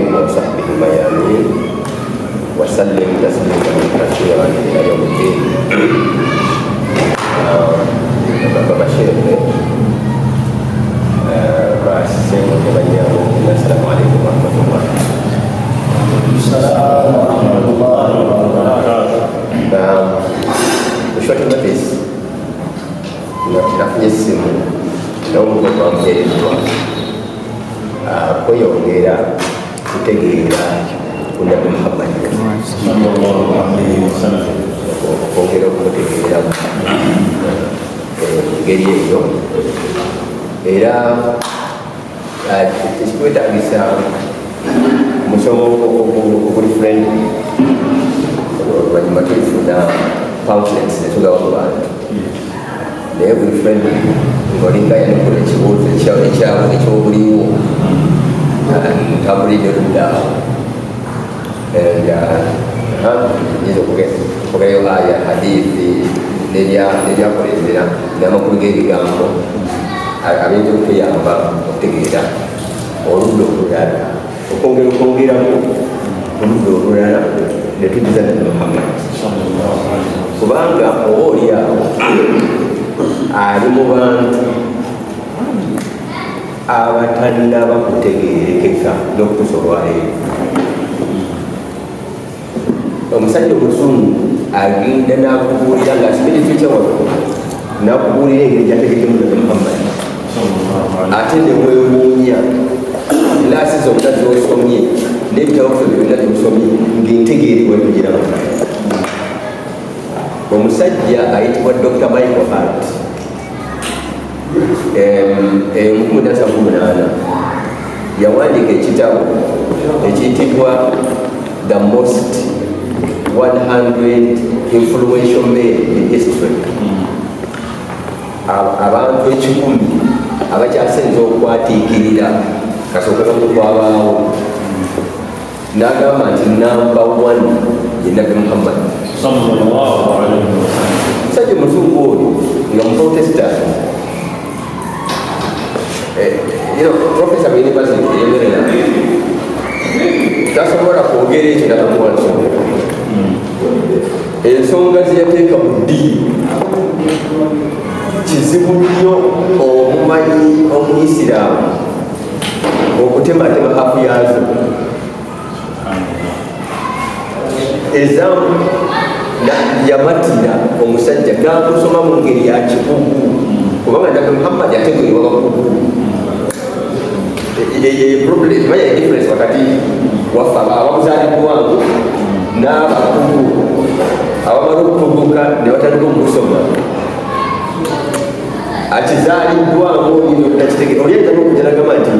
وصحبه الميامين وسلم تسليما كثيرا الى يوم الدين. بشير السلام عليكم ورحمه الله. السلام ورحمه الله وبركاته. بشكل نفيس نفيس لو كنت مجرد kweyongera kutegeera ku Nabi Muhammad sallallahu alaihi wasallam, okwongera okumutegeera engeri eyo, era tekikwetagisa musomo oguli friendly. Oluvannyuma tulifuna pamphlets netugawa mu bantu, naye buli friendly ng'olinga yanikola ekibuuzo ekyobuliwo ntambulidde luddaawo nyinza okugerayo aya hadithi n'ebyakolezera n'amakulu g'ebigambo abinza okutuyamba okutegeera oludda olulala, okwongeramu oludda olulala ne tujjuza Nabi Muhammad, kubanga oba oliawo ali mu bantu abatannaba kutegeerekeka n'okusolwayo. Omusajja omuzungu agenda n'akubuulira ng'asibirizwa ekyawagulu, n'akubuulira engeri gyategekemu Nabi Muhammad, ate ne weewuunya laasi zonna z'osomye n'ebitabo byo byonna by'osomye ng'entegeeribwa ebigiramu. Omusajja ayitibwa Dr. Michael Hart, 1978 yawandiika ekitabo ekiyitibwa The Most 100 Influential Men in History, abantu 10 abakyasinze okwatiikirira kasooka kamukwabaawo, n'agamba nti number 1 ye Nabi Muhammad sallallahu alaihi wasallam. Musajja muzungu oyo nga muprotestant, profesa mu university yemerera tasobola kwogera ekyo natamuwa nsonga. Ensonga zeyateeka mu ddiini kizibu nnyo omumanyi omuisiraamu okutematema hafu yaazo. Ezamu yamatira omusajja n'akusoma mu ngeri ya kibugu, kubanga Nabi Muhammad yategeerwa bakugu. Problem manya difference wakati waffe abamuzaaliddwangu n'abakugu abamala okutuguka ne batandika okusoma. Akizaaliddwangu olino takitegeera, oli ayinza n'okujalagamba nti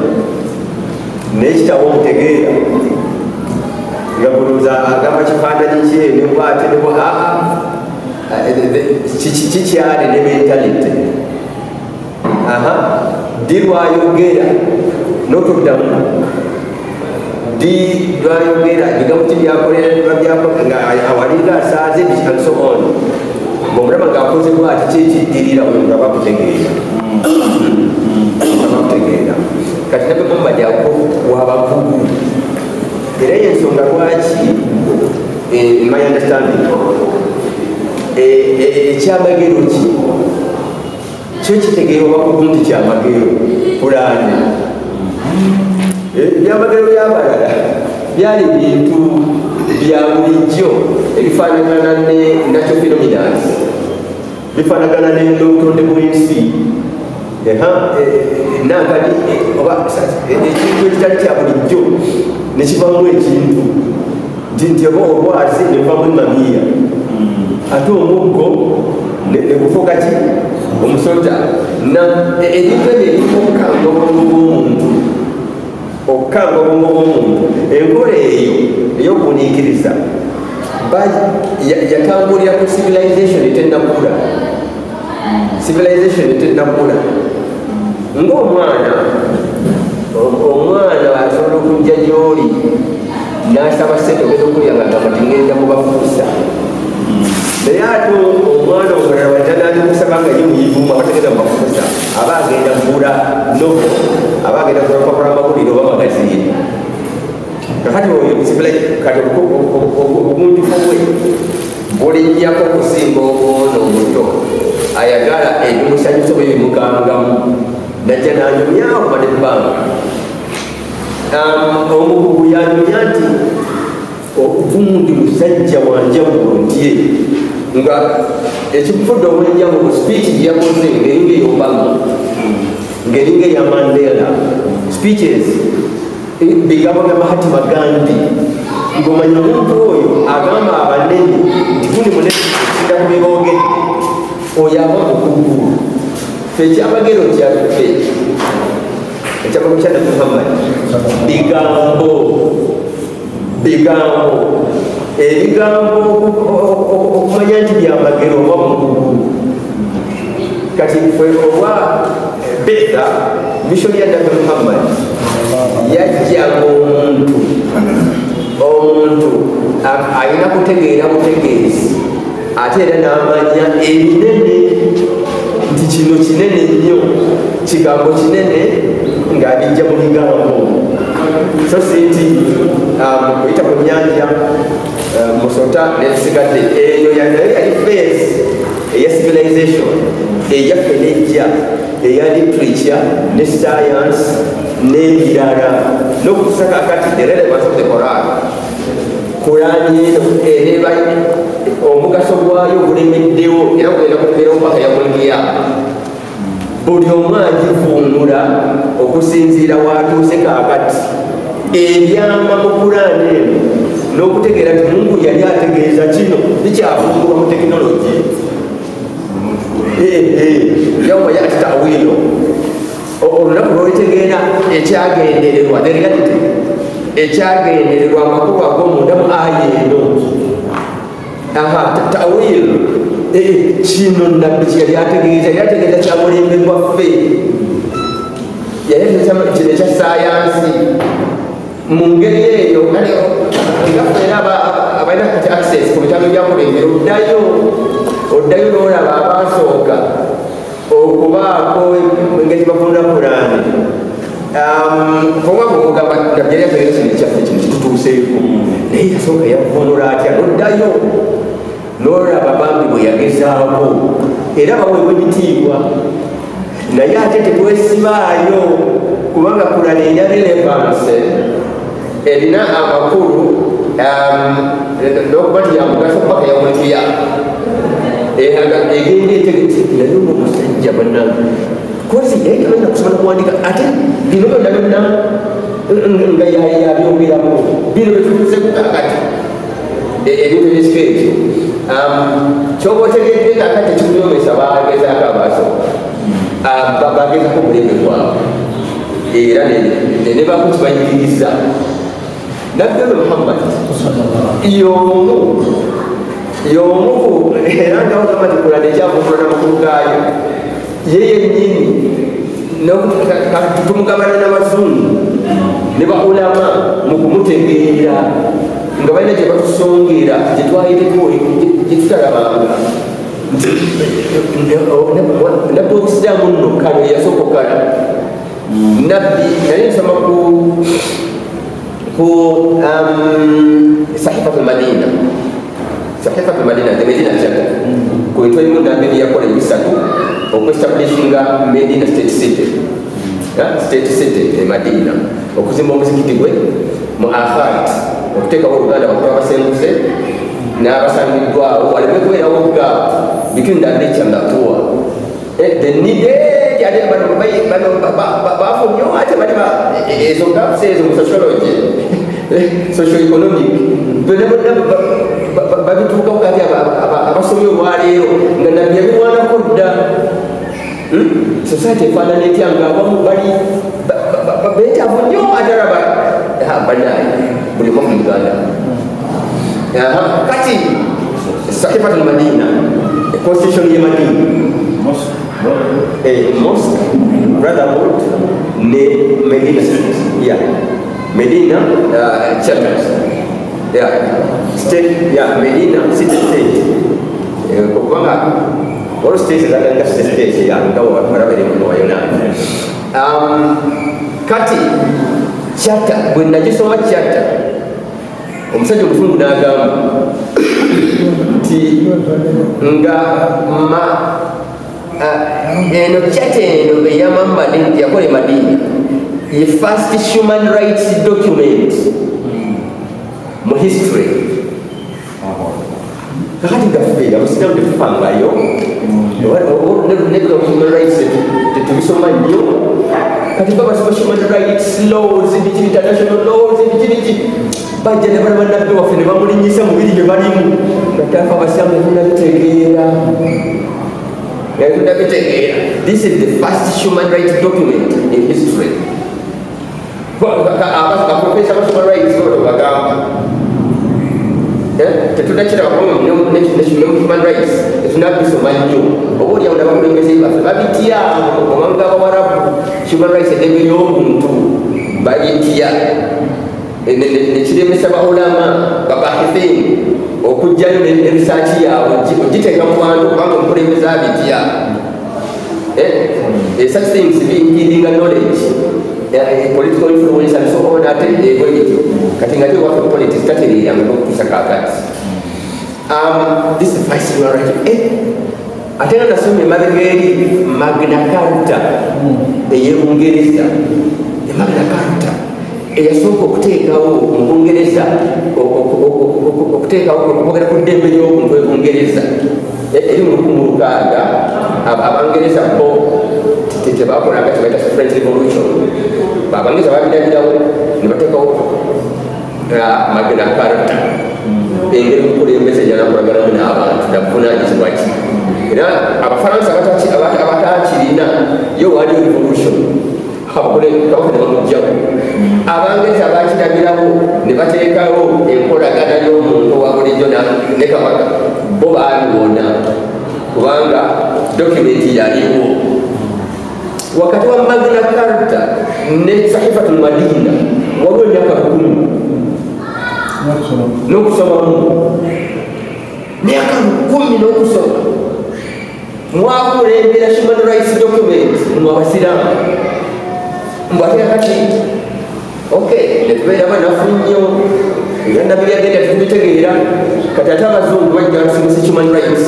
n'ekitawo omutegeera nga bulooza agamba kifaananyi kye ne bwate ne kikyali ne mentality ddi lwayogera n'otoddamu ddi lwayogera ebigambo kibyakolera nga awalinga asaaze and so on, ng'omulaba ng'akozebwa ati kyekiddirira nga bakutegeera kati Nabi Muhammad wabakugu. Era y'ensonga lwaki my understanding ekyamagero ki kyo kitegeerwa bakugu nti kyamagero pulaani. Ebyamagero byabalala byali bintu bya bulijjo ebifaanagana ne natural phenomena, bifaanagana n'obutonde bw'ensi, nankali oba ekintu ekitali kya bulijjo ne kivamu ekintu nti oba olwazi ne buvamu emamiya, ate omuggo ne gufuuka ki omusota. Ebintu ebyo ebirimu okukanga obwongo bw'omuntu, okukanga obwongo bw'omuntu. Enkola eyo ey'okuniikiriza yatambulira ku civilization etennakula, ng'omwana asobola okujja gy'oli n'asaba ssente ogenda okulya nga agamba tingenda mubafuusa, naye ate omwana omulala watanaalimusaba nga ye muyivumu abategenda mubafuusa aba agenda kugula novo, aba agenda kugula lupapula lw'amawulire oba magaziini. kakati oyo kati obuntufu bwe bulijjako okusinga obwono obuto ayagala ebimusanyusa bwe bimukangamu najja nanyumyawo bade ebbanga omukugu yanyumya nti ogundi musajja wanjawulo ntye nga ekikufudde obwenjawulo speech gyeyakoze ngeringa eya Obama ngeringa eya Mandela speeches bigambo bya Mahatma Gandhi ng'omanya omuntu oyo agamba abanene nti gundi munene okusinda ku bibogedde oyo aba mukugu fe ekyamagero kyaffe ekyamagero kya Nabi Muhammad bigambo okumanya nti byamagero oba mukugu kati fwe oba Betha mission ya Nabi Muhammad yajjaga omuntu alina kutegeera butegeezi ate era n'amanya ebinene nti kino kinene nnyo kigambo kinene ng'abijja mu bigambo so si nti kuyita ku nnyanja musota n'ebisigadde eyo nayo yali face eya civilization eyaffe nejja eya literature ne science n'ebirala n'okutusaka kati the relevance of the Quran ereba omugaso gwayo ogulemeddewo era kugenda kutegeerawo paka yamuligiya buli omu agivuunula okusinziira watuuse kaakati ebyama mu Qur'ani eno n'okutegeera nti Mungu yali ategeeza kino bikyavumbulwa mu tekinologi yawma yati ta'wiilo olunaku lwolitegeera ekyagendererwa the reality ekyagendererwa amakulu ag'omunda mu aya eno ta'wiil kino nabbi kyeyali ategeeza kyamulembe gwaffe yali ategeeza kino ekya sayansi mu ngeri eyo ngaffe abalina kati access ku bitabo byakulembera oddayo n'olaba abasooka okubaako engeri bafunda Qur'ani kubanga okugamba nabyali ategeeza kino ekyaffe kino kitutuuseeko naye yasooka yavunula atya noddayo n'olaba bambi bwe yagezaako era baweebwa ebitiibwa naye ate tetwesibaayo kubanga Qur'ani erina relevance erina amakulu n'okuba nti yamugaso paka yamulikiya egenda etegeti naye omusajja bannange kozi yali tamanyi nakusoma nokuwandika ate bino byonna byonna nga yabyongeramu bino byetutuuseku kakati ebintu ebisika ekyo kyoba otegedde kakati ekikubyomesa bagezaako abasooka bagezako omulembe gwabwe era ne bakukibayigiriza Nabbi Muhammad y'omu era nga bagamba nti Qur'ani ekyavumbulwa n'amakulu gaayo ye yennyini tumugabana n'abazungu ne baulama mu kumutegeera nga balina gye batusongera gye twayiteko gye tutalabanga nabbi obusiraamu nno kale yasooka okala nabbi nali nsoma ku Sahifatu Madina the Medina chapter kwetwalimu nabbi byeyakola ebisatu okuestablishinga Medina state city e Madina okuzimba omuzikiti gwe mu Afat okuteekawo oluganda bakulu abasenguse n'abasangiddwawo waleme kubeerawo gap between the rich and the poor the needed ate bano bafunye ate bali ezo gaps ezo mu sociology socio-economic bonna babituukawo kati abasomi olwaleero nga nabbi yabiwanako dda society efaanana etya nga abamu bali beetaavu nnyo ate alaba banaye buli omu mu Uganda kati Sahifatu Madina constitution ye Madina mosque brotherhood ne Medina Medina churches state Medina city state kubanga all states zaganga state nga warabere mu wayona kati chata bwe nagisoma chata omusajja omuzungu n'agamba nti nga eno kyate eno eya Muhammad yakola Madina ye first human rights document mu history. Kakati gaffe abasiraamu tetufangayo nebula human rights tetubisoma nnyo kati babasoma human rights laws biki international laws bikiriki bajja ne bala bannabbi waffe ne bamulinyisa mu biri bye balimu ngatafa abasiraamu netunabitegeera. This is the first human rights document in history. Professor of human rights bagamba tetudakira human rights tetunabisoma nnyo oba olyawo nabakulembeze baffe babitya obanga abawarabu human rights eddembe ly'obuntu babitya nekiremesa baulama babahithini okujjayo nebisaaki yaabwe ogiteeka mu bantu kubanga omukulembeze abitya. Such things being giving knowledge, political influence and so on ate egwegityo kati nga tewaffe politics tatereeranga n'okutuusa kaakati. This is vice human right. Ate nga nasomye emabega eri Magna Carta ey'Ebungereza. Magna Carta eyasooka okuteekawo mu Bungereza okuteekawo okwogera ku ddembe ly'obuntu eBungereza eri mu 1600 Abangereza bo tebakolanga kyebayita French Revolution. Abangereza babirabirawo ne bateekawo Magna Carta engeri omukulembeze gyanakolaganamu n'abantu nabuvunaanyizibwa ki. Era Abafalansa abatakirina yo waliyo revolution kabaka ne bamugjawo. Abangereza bakirabirawo ne bateekawo enkolagana y'omuntu owa bulijjo ne kabaka bo baaliwona kubanga dokumenti yaliwo. Wakati wa Magna Carta ne Sahifatul Madina waliwo emyaka 10 n'okusomamu, myaka 10 n'okusoma mwakulembera human rights document mu abasiraamu mbwate kati netubeera banafu nnyo era nabbi byagenda tubitegeera kati ate abazungu bajja basimisa human rights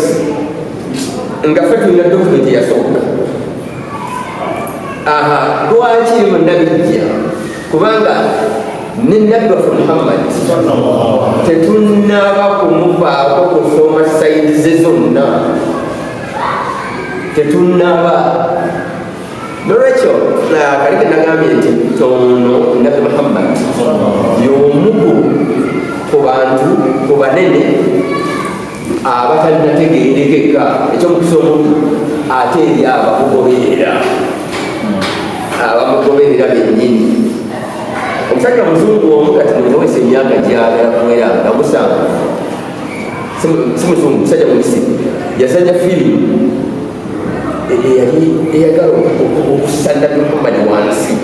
nga ffe tulina document yasooka. Lwaki munnabijja kubanga ne nabbi waffe Muhammad tetunnaba kumuvaako kusoma sayidi ze zonna tetunnaba. Nolwekyo kalike nagambye nti ono nabbi Muhammad y'omu ku bantu ku banene abatalinategeerekeka ekyomukisa omuntu ate eri abamugoberera bennyini. Omusajja muzungu omu kati nemwesa emyaka gyagakuwera nga musanga si muzungu musajja mumisiri yasajja firimu eyali eyagala okusanda Muhammad wansi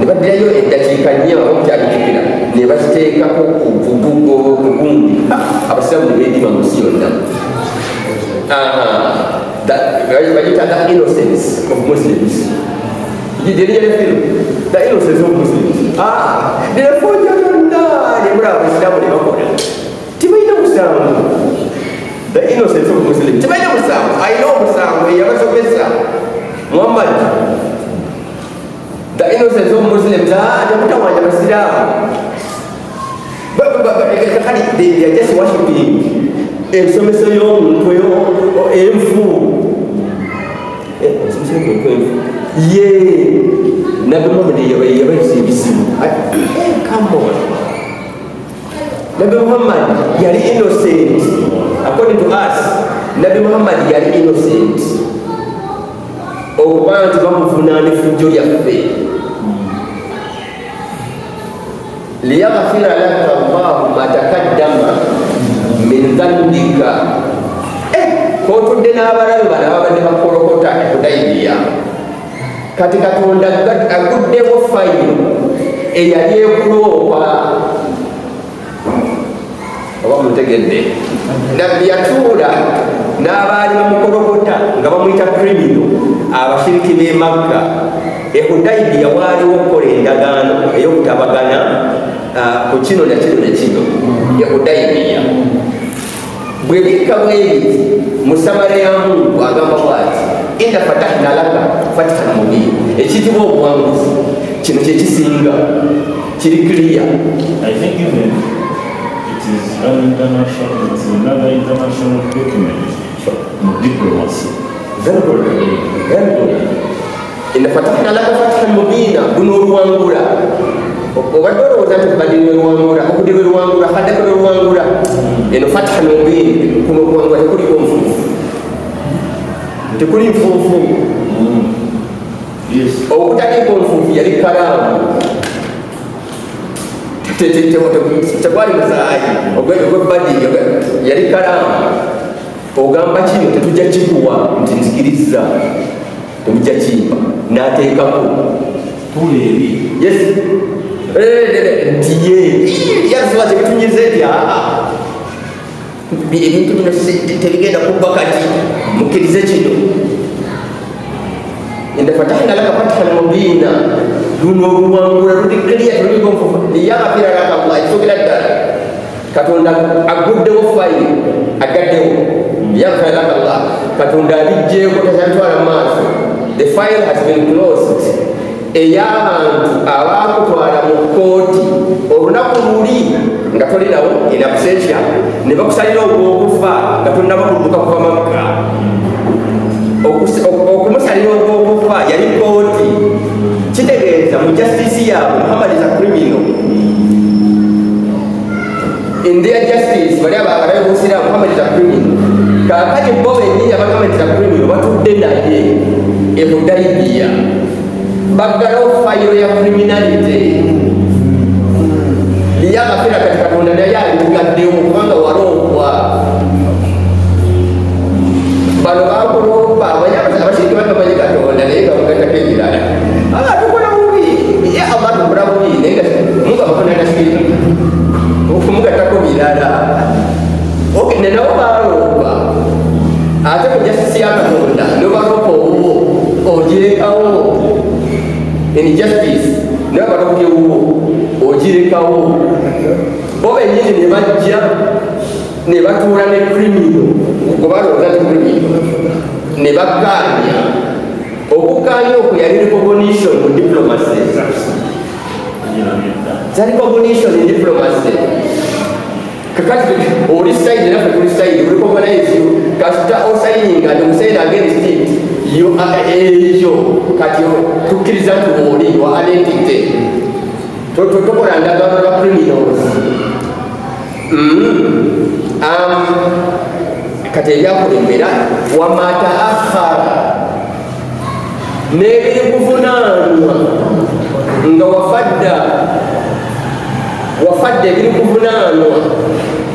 ne baddirayo eddakiika 4 abamukyabitikira ne bakiteekako kubugo kugundi abasiraamu ne beedima mu nsi yonna. Bagita the innocence of Muslims. The innocence of Muslims. Nefuja yonna nebula abasiraamu ne bakola tibalina musango. The innocence of Muslims. Tibalina musango. Alina omusango eyabasomesa Muhammad. The innocence of Muslims. Temutawanya abasiraamu. They are just worshiping. Ensomeso y'omuntu enfu. Nabbi Muhammad yabayisa ebizibu. Come on. Nabbi Muhammad yali innocent. According to us, Nabbi Muhammad yali innocent. Abantu bamuvunaana effujjo lyaffe. Liyaghfira laka Allahu ma taqaddama min dhanbika. Kotudde n'abalabe bano ababadde bakolokota Hudaybiya. Kati Katonda aguddewo fayiro eyali ekuloopa. Oba mutegedde. Nabbi yatuula n'abaali bamukolokota nga bamuyita criminal abashiriki b'e Makka. Hudaybiya waaliwo okukola endagaano ey'okutabagana ku kino na kino ne kino yakudayimiya bwe bikka bwebiti mu samala ya Mungu agamba bwati inna fatahna laka fatahan mubina ekiyitibwa obuwanguzi kino kyekisinga kiri clear. I think even it is another international document in diplomacy. Very good. Inna fatahna laka fatahan mubina guno oluwangula obadde olowooza nti badiri weruwangula okudiri weruwangula haddako weruwangula eno fatahan mubina kuno okuwangula tekuliko nfuufu tekuli nfuufu okutaliiko nfuufu yali kalaamu tekwali musaayi ogwebadiri yali kalaamu ogamba kino tetujja kikuwa nti nzikiriza temujja kimpa n'ateekako tuleeri yes nti ye yasoba tebitunyize nti ebintu bino tebigenda kubba kati mukkirize kino inna fatahna laka fatahan mubina luno oluwangula luli clear tuliko nfufu liyaghfira laka Allah ekisogera ddala katonda aguddewo fayiro agaddewo liyaghfira laka Allah katonda abijjeeko takyatwala maaso the file has been closed ey'abantu abaakutwala mu kkooti olunaku luli nga tolinawo in absentia ne bakusalira ogw'okufa nga tolina bakululuka kuva makka okumusalira ogw'okufa yali kkooti kitegeeza mu justice yaabwe Muhammad is a criminal in their justice bali ababuusira Muhammad is a criminal kaakati bo bennyini abagamba nti a criminal batudde naye e Hudaybiya baggalawo fayiro ya criminality liyaghfira kati katonda naye alimugaddewo kubanga walongwa bano bakulomba abasiriki batamanyi katonda naye gamugatako ebirala tukola bubi ye abantu kola bubi naye Mungu abafananasirika okumugatako birala nenabo balomba ate ku justice ya katonda nobalomba obwo ogirekawo in justice naye batakutyewuwo ogirekawo bo bennyini ne bajja ne batuula ne criminal gwe balowooza ti criminal ne bakkaanya okukkaanya okwo yali recognition mu diplomacy za recognition in diplomacy kakati oli side naffe tuli side we recognize you kasita osayininga and omusayina against it yo eyo kati tukkiriza nti oli wa identity tokola ndagano lwa criminals kati ebyakulembera wamata akhara n'ebiri kuvunaanwa nga wafadde ebiri kuvunaanwa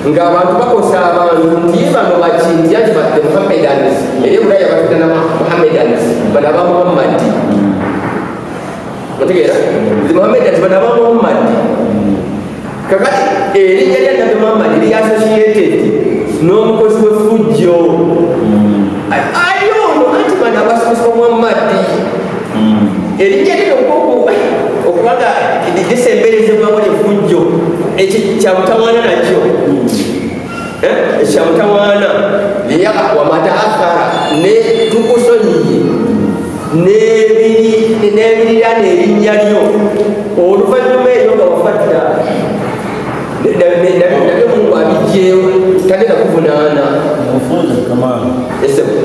ng'abantu bakosa abantu nti bano bakinti anti badde Muhammadans eri bulaya batudana Muhammadans bano aba Muhammadi otegeera zi Muhammadans bano aba Muhammadi kakati erinnya lya Nabi Muhammad liri associated n'omukozi w'effujjo ali ono anti bano abasomesa Muhammadi erinnya lino okubanga lisemberezebwamu effujjo ekyo kyamutawaana nakyo ekyamutawaana wamata akhara ne tukusonyiye n'ebirira n'erinnya lyo oluvannyuma eyo nga wafadda nabyo Mungu abijjeewo tagenda kuvunaana esebo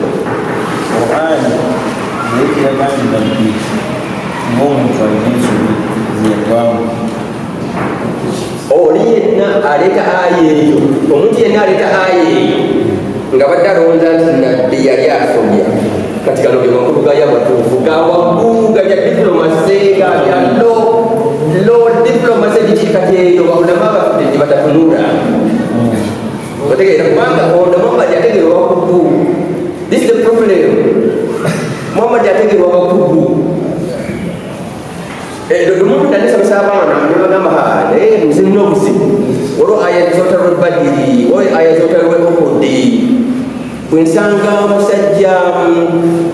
oli yenna aleeta aya eyo omuntu yenna aleeta aya eyo nga badde alowooza nti nabbi yali asobya kati gano ge makulu gaya matuufu ga waggulu ga bya diplomasi ga bya lo diplomasi egikiikati eyo baulama abafudde gye batatunula otegeera kubanga ono Muhammad yategerwa waggulu this is the problem Muhammad yategerwa waggulu omuntu nanisomesa abaana nebagamba naye nzirina obuzibu olwo aya zotalwe badiri oyo aya zotalwe okodi bwensanga omusajja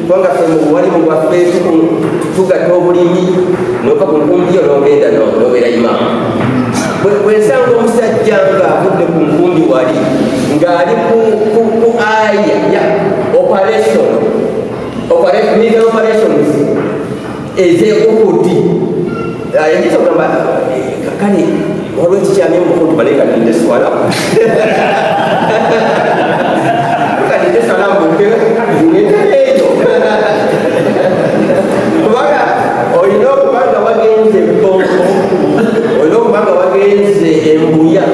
kubanga ffe mubuwalimu bwaffe tugatta obulimi nova ku nkumbi yo nogenda nobeera imamu bwensanga omusajja ngaavudde ku nkumbi wali ng'ali ku aya ya military operations ez'Uhuud yagisa okugamba kale waliwo ekikyamye mukutu bale kadinde swala kadinde swala ng'eyo kubanga olina okubanga wagenze Bongo olina okubanga wagenze Embuya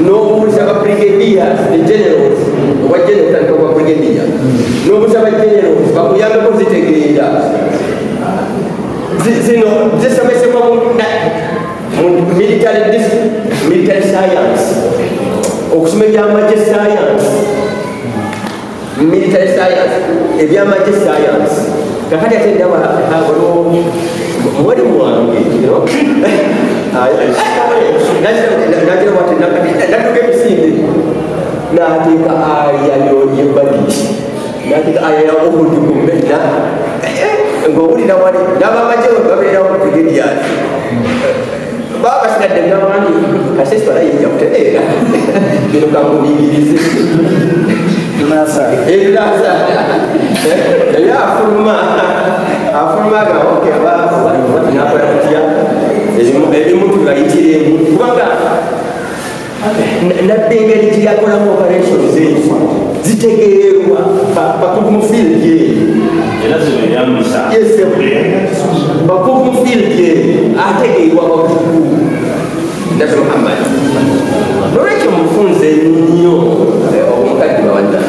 n'obuuliza ba brigadiers the generals oba general otandika kwa brigadier n'obuuliza ba generals bakuyambeko zitegeera zino zisomesebwa mu military science okusoma ebyamagye science military science ebyamagye science kakati ate ndaba muwalimu wange natuka emisinde nateeka aya yebadiisi nateeka aya ya Uhuud kumena ng'owulira wali n'abamagye babeerawo mu brigadiers baba basigadde ng'abandi kasesi balayinja kutereera bino kankubingirize enasa naye afuluma nakola kutya ebimu tubayitire kubanga nabbe engeri gyeyakolamu operations ezo zitegeerwa bakugu mu field bakugu mu field ategeerwa bakugu nabbe Muhammad nolwekyo mufunze nnyo omukadde bawadda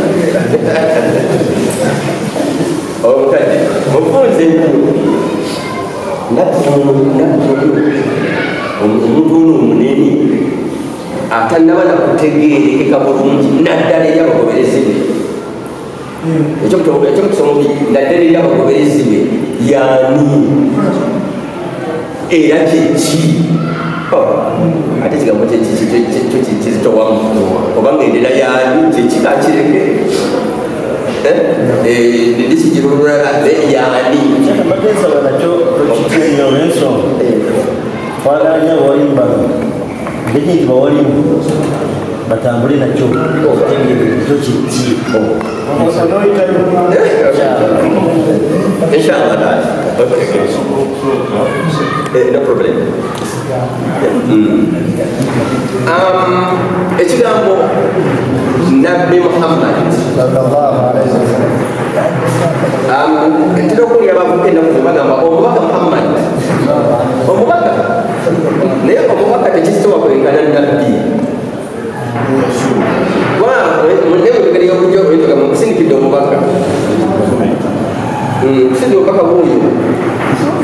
omukadde mufunze nnyo omuntu ono omunene atannaba nakutegeerekeka bulungi naddala eri abagoberezi be ekyokusoma naddala eri abagoberezi be yaani era kyeki ate ekigambo kizitowamu obanga endera yaani kyekikakireke ndisikirululala yaani batensaba nakyo tokitinyo n'ensonga twaganya bawalimu bano ndeki nti bawalimu batambule nakyo ekyo kiki inshallah no problem ekigambo nabbi Muhammad ntera okulya abavuka ennaku bagamba omubaka Muhammad omubaka naye omubaka tekisobola kwenkana nabbi munegeri yobujo olitoga mukusindikidde omubaka kusindika omubaka buuyo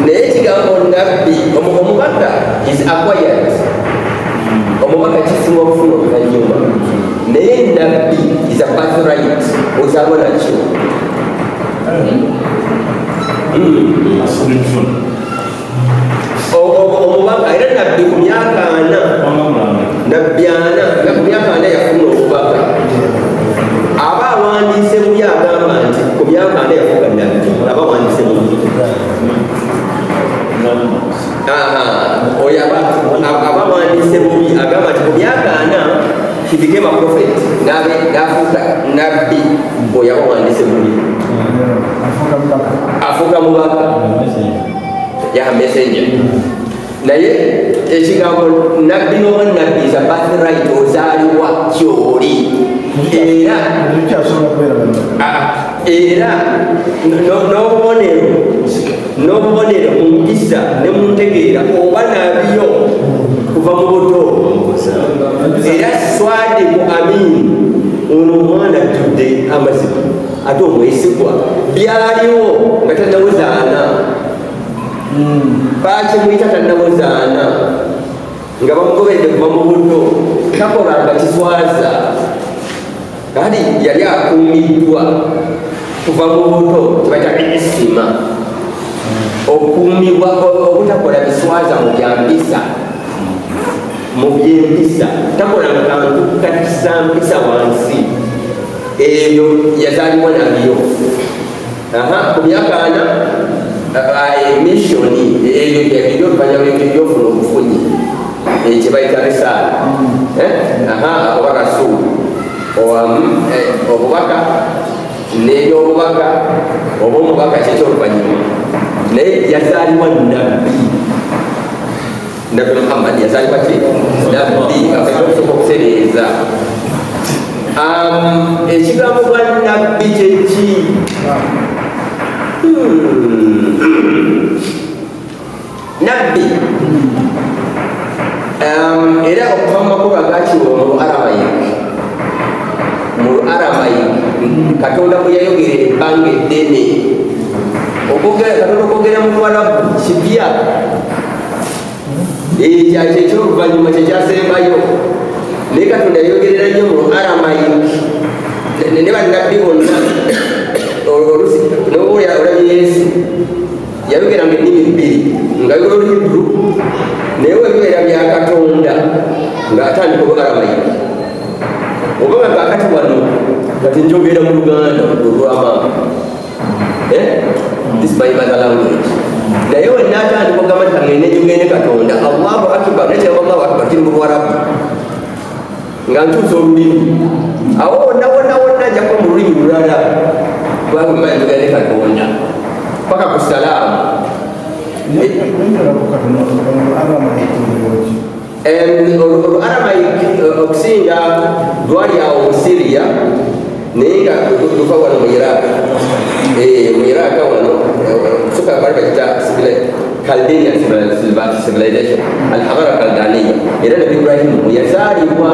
naye ekigambo nabbi omubaka is acquired omubaka kisinga okufuna oluvanyuma naye nabbi is a birthright ozaalwa nakyo omubaka era nabbi ku myaka 4 nabbi 4 nga ku myaka 4 yafuna obubaka aba awandiise bubi agamba nti ku myaka 4 yafuga nabbi aba awandiise bubi oyo aba awandiise bubi agamba nti ku myaka 4 he became a prophet n'afuuka nabbi oyo aba awandiise bubi afuuka mubaka ya messenger naye ekigambo nabbi n'obwannabbi is a birthright ozaalibwa kyoli era n'obubonero mu mpisa ne mu ntegeera oba nabiyo kuva mu buto era Swadiku Amin ono omwana ajjudde amazima ate omwesigwa byaliwo nga tannawozaana bakimuyita tannawozaana nga bamugoberedde kuva mu buto takolanga kiswaza kati yali akuumiddwa kuva mu buto kibayita isima okuumibwa obutakola biswaza mu byambisa mu byempisa takolanga kantu katisampisa wansi eyo yazaalibwa nabyo ku myaka 4 emissoni eyo ebyoluvanyuma byofuna obufunyi kyebayita risaala oba rasuulu obubaka n'ebyobubaka oba omubaka kyekyoluvanyuma naye yazaalibwa nabbi Muhammad yazaalibwa ki nabbi akasobola okutereeza ekigambo bwa nabbi kyeki nabbi era okuva mu makubo agakiwa mu Aramayik Katonda bwe yayogera ebbanga eddene Katonda okwogera mu Luwarabu kipya ekyoluvannyuma kyekyasembayo naye Katonda yayogerera nnyo mu Aramayik ne bannabbi bonna olusi olabye Yesu yayogeranga ennimi 2 ngayogera Oluyibru naye webibeera bya Katonda ng'atandika Olwaramayik oba nga kakati wano kati njogera mu Luganda olw'amaama this my mother language naye wenna atandika okugamba nti kangende njogere Katonda Allahu akbar nekyo Allahu akbar kiri mu Lwarabu nga ntuusa olulimi awo wonna njakuba mu lulimi lulala kubanga njogere Katonda paka ku salaamu Aramayik okusinga lwali awo mu Syria naye nga luva wano mu Iraq wano suka bali bakita Chaldean civilization al-Hadara Chaldean era Nabi Ibrahim yazaalibwa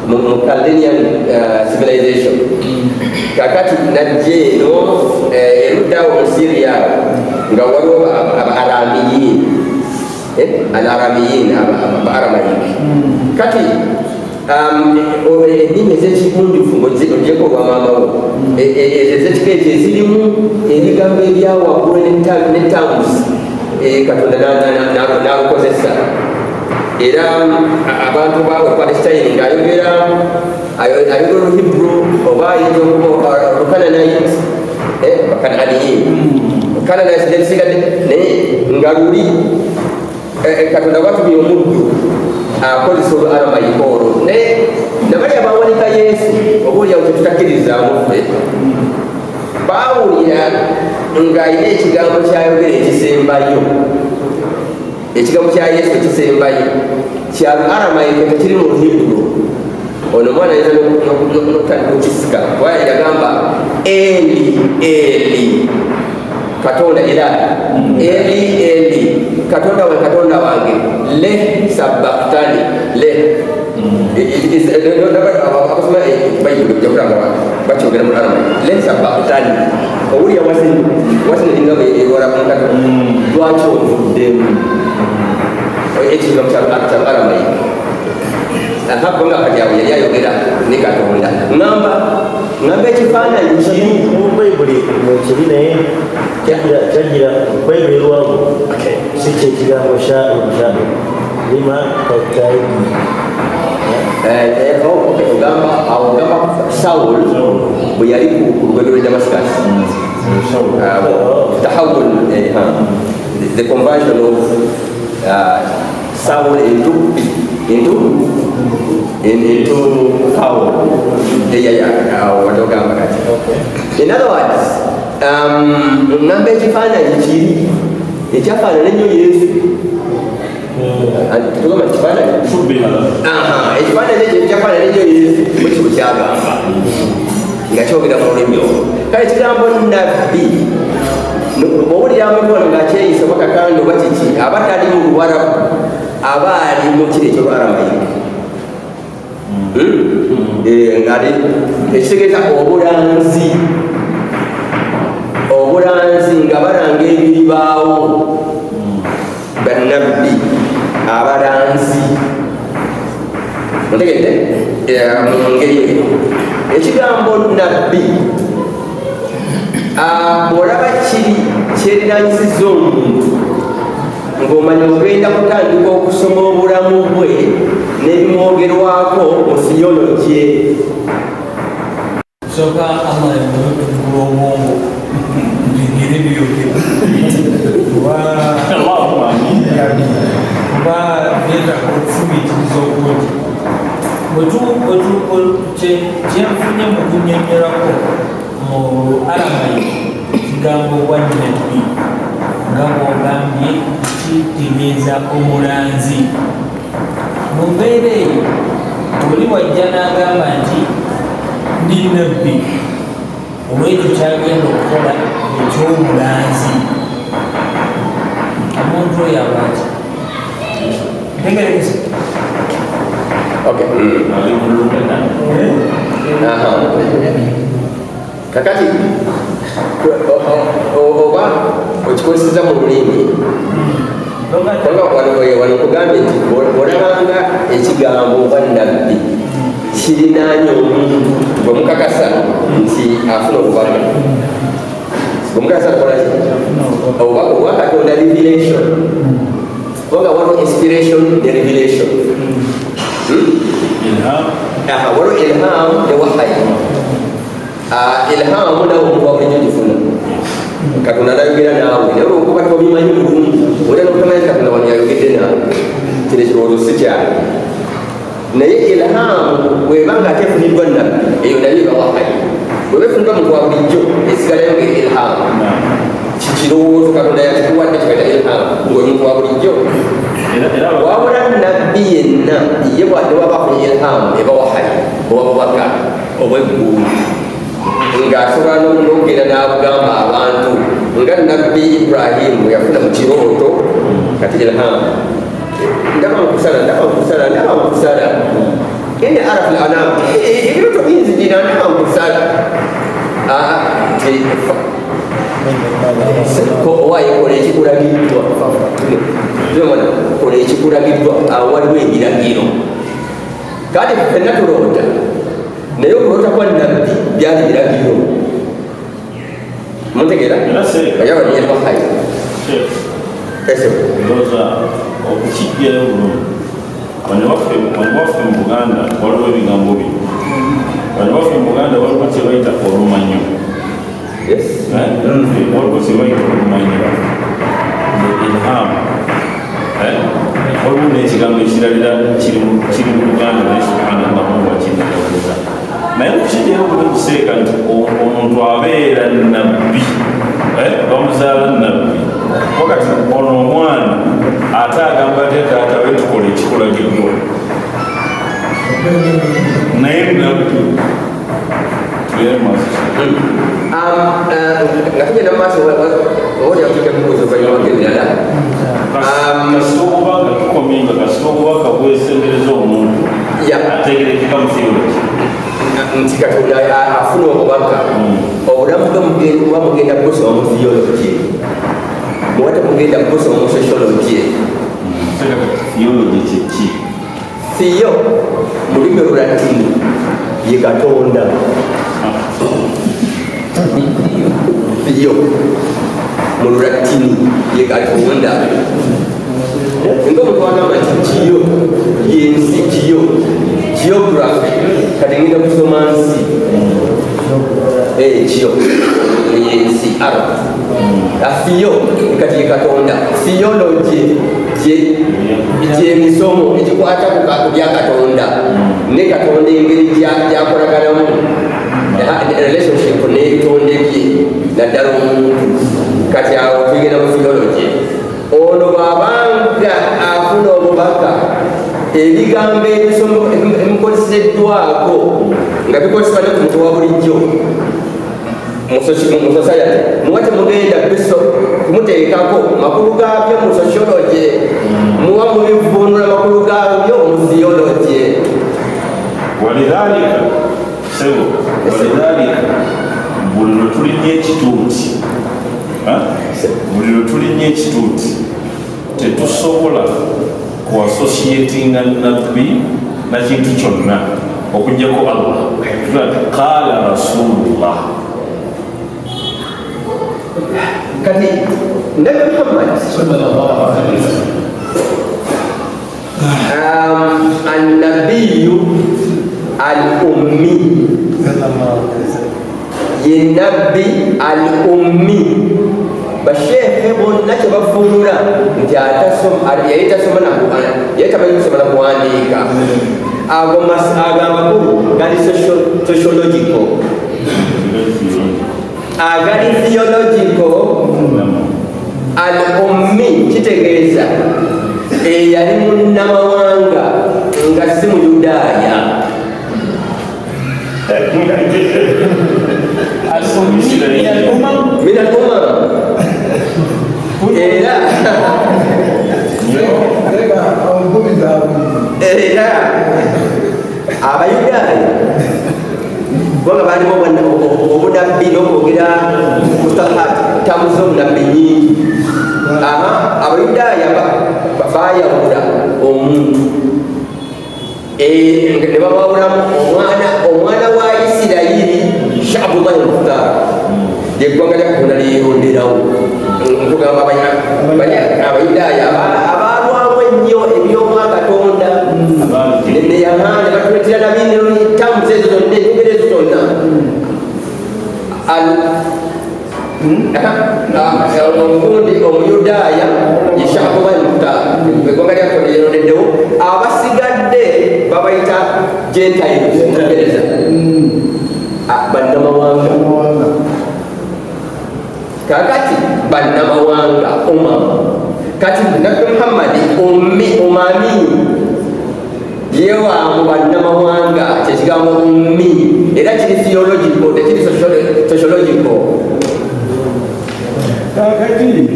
mu Chaldean civilization kakati najje eno eruddawo mu Syria nga waliwo Abaramiyin Al-Arabiyin Aba-Aramayik kati ennimi ez'ekigunjufu ng'ogyeko olwamaamawo ez'ekika ekyo ezirimu ebigambo ebyawaggulu ne terms Katonda n'alukozesa era abantu bawe Palestine ng'ayogera Oluyibru oba ayinza okuba Olukananite Bakanaaniyin Kananite gyesigadde naye nga luli Katonda watumye omuddu akozesa Olwaramayik olwo naye nabali abawanika Yesu oba olyawo tetutakkiririzaamu ffe baawulira ng'alina ekigambo kyayogera ekisembayo ekigambo kya Yesu ekisembayo kya Aramayik tekiri mu Luyibru ono mwana ayinza n'okutandika okisika kubanga yagamba Eli Katonda era Eli Katonda wange Katonda wange le sabaktani le abasoma Bayibuli byakulanga bakyogera mu Aramayik le sabaktani owulya wasinga ewala mu Katonda lwaki onvuddemu ekigambo kya Aramayik kubanga kati awo yali ayogera ne Katonda ngamba ekifaananyi kiri mu Bayibuli mwekiri naye kyagira Bayibuli lwamu si kyekigambo shaa'u lima kataidi ogamba Sawul bwe yali ku lugendo lwe Damascus tahawul the conversion of Saul into Paul watogamba kati in other words ngamba ekifaananyi kiri ekyafaanana ennyo Yesu tugamba ekifaananyi ekyo ekyafaanana ennyo Yesu bwekibu kyagamba nga kyogera mu lulimi olwo kale ekigambo nabbi bw'owulira amikono ng'akyeyisa oba kakanda oba kiki aba tali mu Luwarabu aba ali mu kiri eky'Olwaramayik ngali ekitegeeza obulanzi nga balanga ebiribaawo bannabbi abalanzi ntegedde mu ngeri eyo ekigambo nabbi bw'olaba kiri kyeriraanyisizza omuntu ng'omanya ogenda kutandika okusoma obulamu bwe n'ebimwogerwako mu theology soka Allah yamugulobwongo bigere byogera kuba byetaaga okufumiitiriza obulungi kyenfunye mu kunyonyolako mu Aramayi kigambo wannabbi nga bw'ogambye kitegeeza omulanzi. Mu mbeera eyo oli wajja n'agamba nti ndi nabbi, olwekyo kyagenda okukola ekyomulanzi. Omuntu oyo aba ati ntegeregese kakati oba okikozesa mu bulimi wano kugambye nti olabanga ekigambo oba nabbi kirinaanye omuntu gwemukakasa nti afuna obubaka, gwemukakasa akolaki oba katonda revelation oba waliwo inspiration ne revelation, waliwo ilham ne wahayi. Ilhamu nawe omuwa bulijjo gifuna katonda nayogera naawe naye olwokuba tobimanyi bulungi era notamanyi nti katonda wano yayogedde naawe kino ekirowoozo si kyawe. Naye ilhamu bwebanga atefuniddwa nabbi eyo nayo eba wahayi. Bweba efuniddwa muntu wa bulijjo esigalayo nga ilhamu kikirowoozo katonda yakikuwadde kikaita ilhamu ngwe muntu wa bulijjo. Wabula nabbi yenna ye bwadde waba afunye ilhamu eba wahayi oba bubaka obweggulu ng'asobola n'okugenda n'abugamba abantu nga nabbi Ibrahimu yafuna mu kirooto kati ilhamu ndaba mukusala ene araful anam ebirooto binzijira ndaba mukusala owaye kola ekikulagiddwa kola ekikulagiddwa awaliwo ebiragiro kati fenna tuloota naye okulota kwa nabbi byali biragiro mutegeera ayawaniyebahayi ndowooza okukijjayo bulungi wano waffe mu Buganda waliwo ebigambo bino. Wano waffe mu Buganda waliwo kye bayita olumanyo, waliwo kye bayita olumanyo ilham. Waliwo n'ekigambo ekiralira kiri mu Buganda naye subhanallah wakinaweza naye okukijjayo bulungi seeka nti omuntu abeera nabbi bamuzaala nabbi wakati ono omwana ate agamba ate taata we tukola ekikulagiddwa naye nabbi tugere maaso nga tugenda mumaaso owalyakukekubuuzovayowagebirala kasita okuba nga tukomye nga kasita okuba kabwesembereza omuntu ategerekeka mu theology nti katonda afuna obubaka obulamu bwe mugenda kusoma mu theology muwate mugenda kusoma mu sociology. theology kyeki? Theo mu lulimi Olulatini ye katonda. Theo mu Lulatini ye katonda. Nga omuntu agamba nti kiyo yensi kiyo geography kati ngenda kusoma nsi kiyo yensi Theo kati ye katonda. Theology gyemisomo ekikwata ku bya katonda ne katonda engeri gyakolaganamu relationship n'ebitonde bye naddala omuntu. Kati awo tugenda mu theology. Ono bw'abanga afuna obubaka ebigambo ebimukozeseddwako nga bikozesebwa ne ku muntu wa bulijjo mu society muwate mugenda muteekako makulu gaabyo mu sociology muwa mubivvuunula makulu gaabyo mu theology. Walidhalika buli lwe tulinnya ekituuti tetusobola kuassociatinga nabbi na kintu kyonna okujjako Allah. Qaala rasulullah. Kati Nabi Muhammad sallallahu alaihi wasallam an-nabiyyu al-ummi ye nabbi al ummi basheekhe bonna kyebafuulula nti yali tasoma yali tamanyi kusoma na kuwandiika ago amakulu gali sociological agali theological al ummi kitegeeza eyali munnamawanga nga si muyudaaya min al umam era abayudaaya kubanga balimu obunabbi n'okwogera tamuza obunabbi nyingi abayudaaya bayawula omuntu ne babawulamu omwana wa isirayiri shabullahi al-mukhtar lyeggwanga lyakutonda lyeronderawo nkugamba abayudaaya abalwamu ennyo ebyomwakatonda neyamaana batuletera nabintamuza ezo zonna enyongera ezo zonna omugundi omuyudaaya yeshabullahi al-mukhtar eggwanga lyakutonda lyerondeddewo abasigadde babayita gentiles mungereza bannamawanga kakati bannamawanga kati nabbi muhammadi umami yewangu bannamawanga kyekigambo ummi era kiri theological tekiri sociological kakati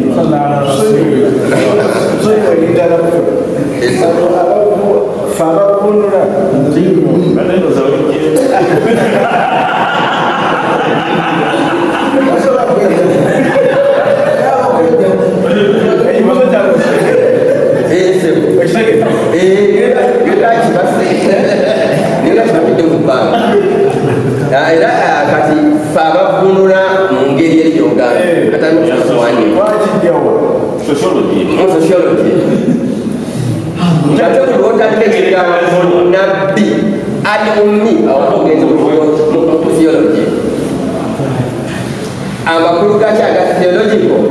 fabakunula era kati fabavunula mu ngeri eryogamusociology ate buli otadde ekigambo nabbi ali ummi awaogenzi mu theology amakulu gaki aga theological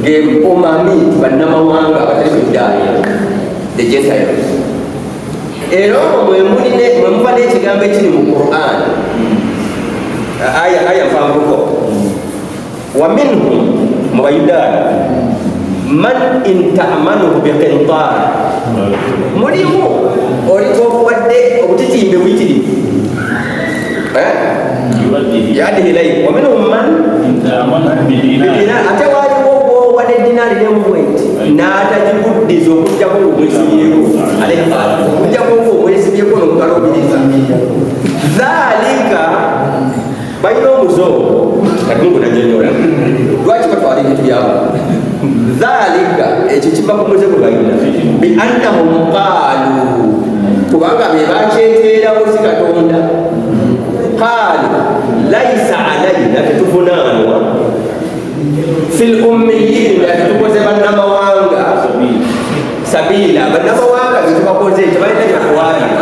ge umami bannamawanga abatali buyudaaya the gentiles era omwo mwemuva n'ekigambo ekiri mu Quran aya mpanvuko wa minhum mu bayudaaya man in ta'manuhu biqintar mulimu olitobuwadde obutitimbe buyitirivu yadihi ilayhi wa minhum man ate waliwo gwowadde dinaari nemubwenti n'atagiguddiza okugjako omwesibyeko okugjako omwesibyeko nokukalobiriza dhalika balina omuzoogo katungu najonyola lwaki batwala ebintu byabo dhalika ekyo kiva ku muze gwe balina biannahum qaalu kubanga be bakyeteerawo si katonda qaalu laisa alayna tetuvunaanwa fil ummiyina tetukoze bannamawanga sabiila bannamawanga betubakoze tebalina gyebakuwaabira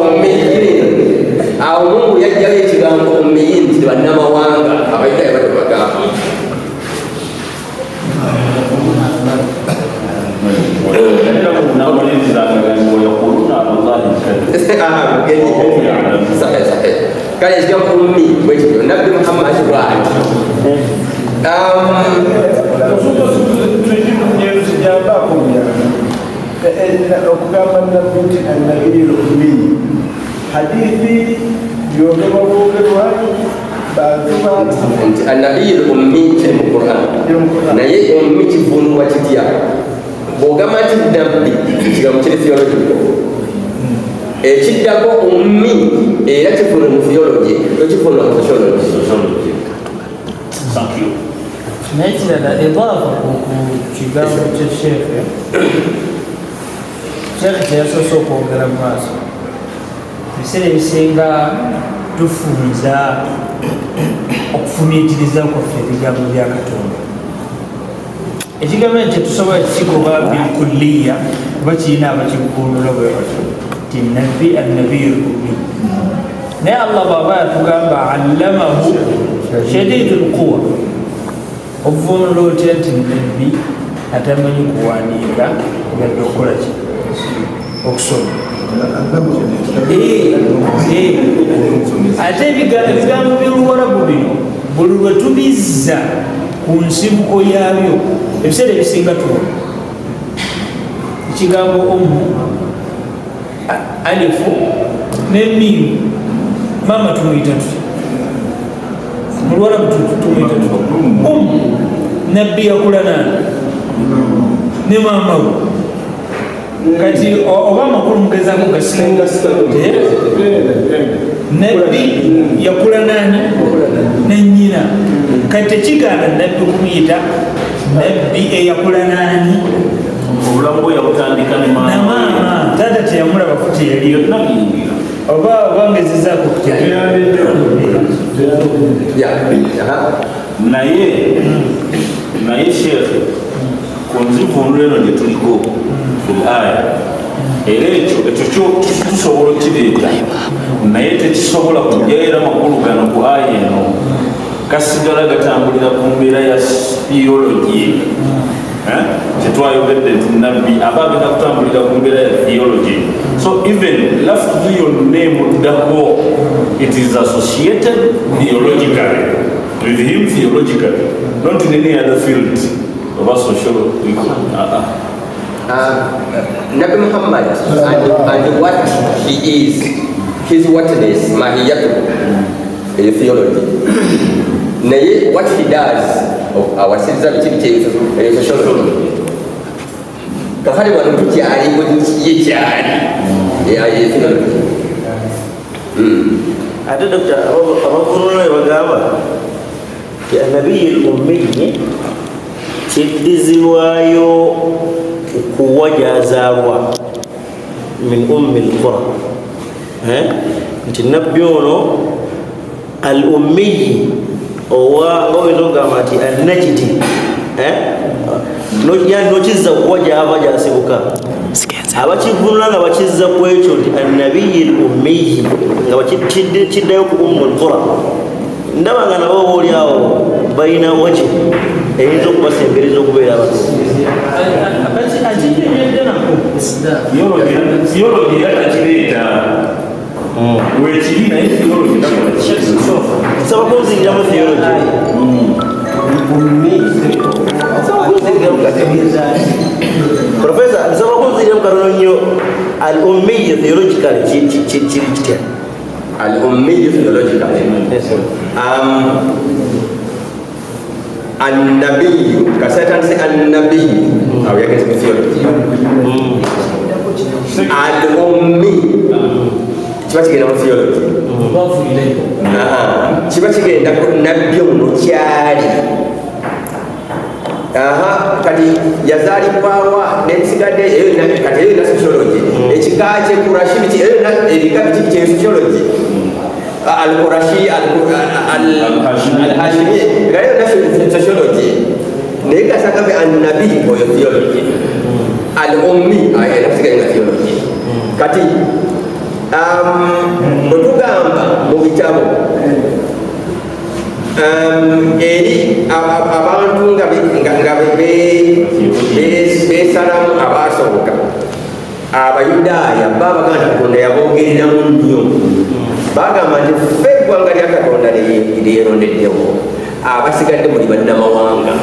ummiyin awo mungu yajjayo ekigambo ummiyin ti bannamawanga abayudaaya batebagamba kale ekigambo ummi bwekityo nabbi muhammad bwati okugamba nabbi nti annabiyul ummi hadithi yogebabuugerwa nti annabiyul ummi kiri mu Quran naye ummi kivunulwa kitya bw'ogamba nti nabbi kigambo kiri theological ekiddako ummi era kifuna mu theology tokifuna mu sociology naye kirala edaafa ku kigambo kya sheekhe kyeyasoose okwogera mu maaso ebiseera ebisinga tufunza okufumiitiriza kwaffe ebigambo bya Katonda ekigambo nti tetusobola kikikuba bilkulliya kuba kirina abakikuundula bwe batyo ti nabbi annabiyul ummi naye allah bwaba yatugamba allamahu shadidu lquwa obuvunula otya nti nabbi atamanyi kuwandiika yadde okukola ki okusoma ate ebigambo by'oluwarabu bino buli lwe tubizza ku nsibuko yaabyo ebiseera ebisinga tuwa ekigambo omu alifu nemimu mama tumuyita tuti mulwarabu tumuyita tuti nabbi yakula nani ne mama we kati oba amakulu mugezako gasinga nabbi yakula nani nenyina kati tekigaana nabbi kumuyita nabbi eyakula nani obulamu bwe yabutandika ne maama taata teyamulaba futi yaliyo nabiyingira oba bangezezaako naye sheekhe ku nzivunula eno gye tuliko fil aya era ekyo tusobola okireeta naye tekisobola kujjayo era makulu gano ku aya eno gasigala gatambulira ku mbeera ya theology kyetwayogedde nti nabbi aba agenda kutambulira ku mbeera ya theology so even lafudhi yonna emuddako it is associated theologically with him theologically not in any other field of a social Nabi Muhammad and what he is, his whatness, mahiyatu, theology. Naye what he does, our citizen sociology. Kahari wanu kuchari, kuchiye chari, theology. Ate Dr. Abakunule bagamba nabiyil ummi kiddizibwayo kuwa gyazaalwa min ummi lqura nti nabbi ono al ummiyi owa oyinza okugamba nti annajidi nokizza kuwa gyava gyasibuka abakivunula nga bakizza ku ekyo nti annabiyi l ummiyi nga kiddayo ku ummu lqura ndaba nga nabo obaoli awo balina waji eyinza okubasembereza okubeera theology yatakireeta wekiri naye theology nsaba kunzingiramu theology Professor, nsaba kunzingiramu katono nnyo al ummiyi theologically kiri kitya Al-Ummi theologically. An-Nabi, kasatan say An-Nabi. How you get to theology? Al-Ummi. Chiba chigenda mu theology. Chiba chigenda ku nabbi omukyali. Kati yazaalibwawa n'ensigadde kati eyo na sociology. Ekika kye Qurashi biti eyo na ebika biti kye sociology. Al-Qurashi, Al-Hashimi, gayo na sociology. Nega saka be an-nabi oyo theology. Al-Ummi ayo na theology. Kati otugamba mu bitabo eri abantu nga besalamu abasoboka abayudaaya babaganda katonda yabogereramu nnyo bagamba nti ffe eggwanga lya katonda lyerondeddewo abasigadde muli bannamawanga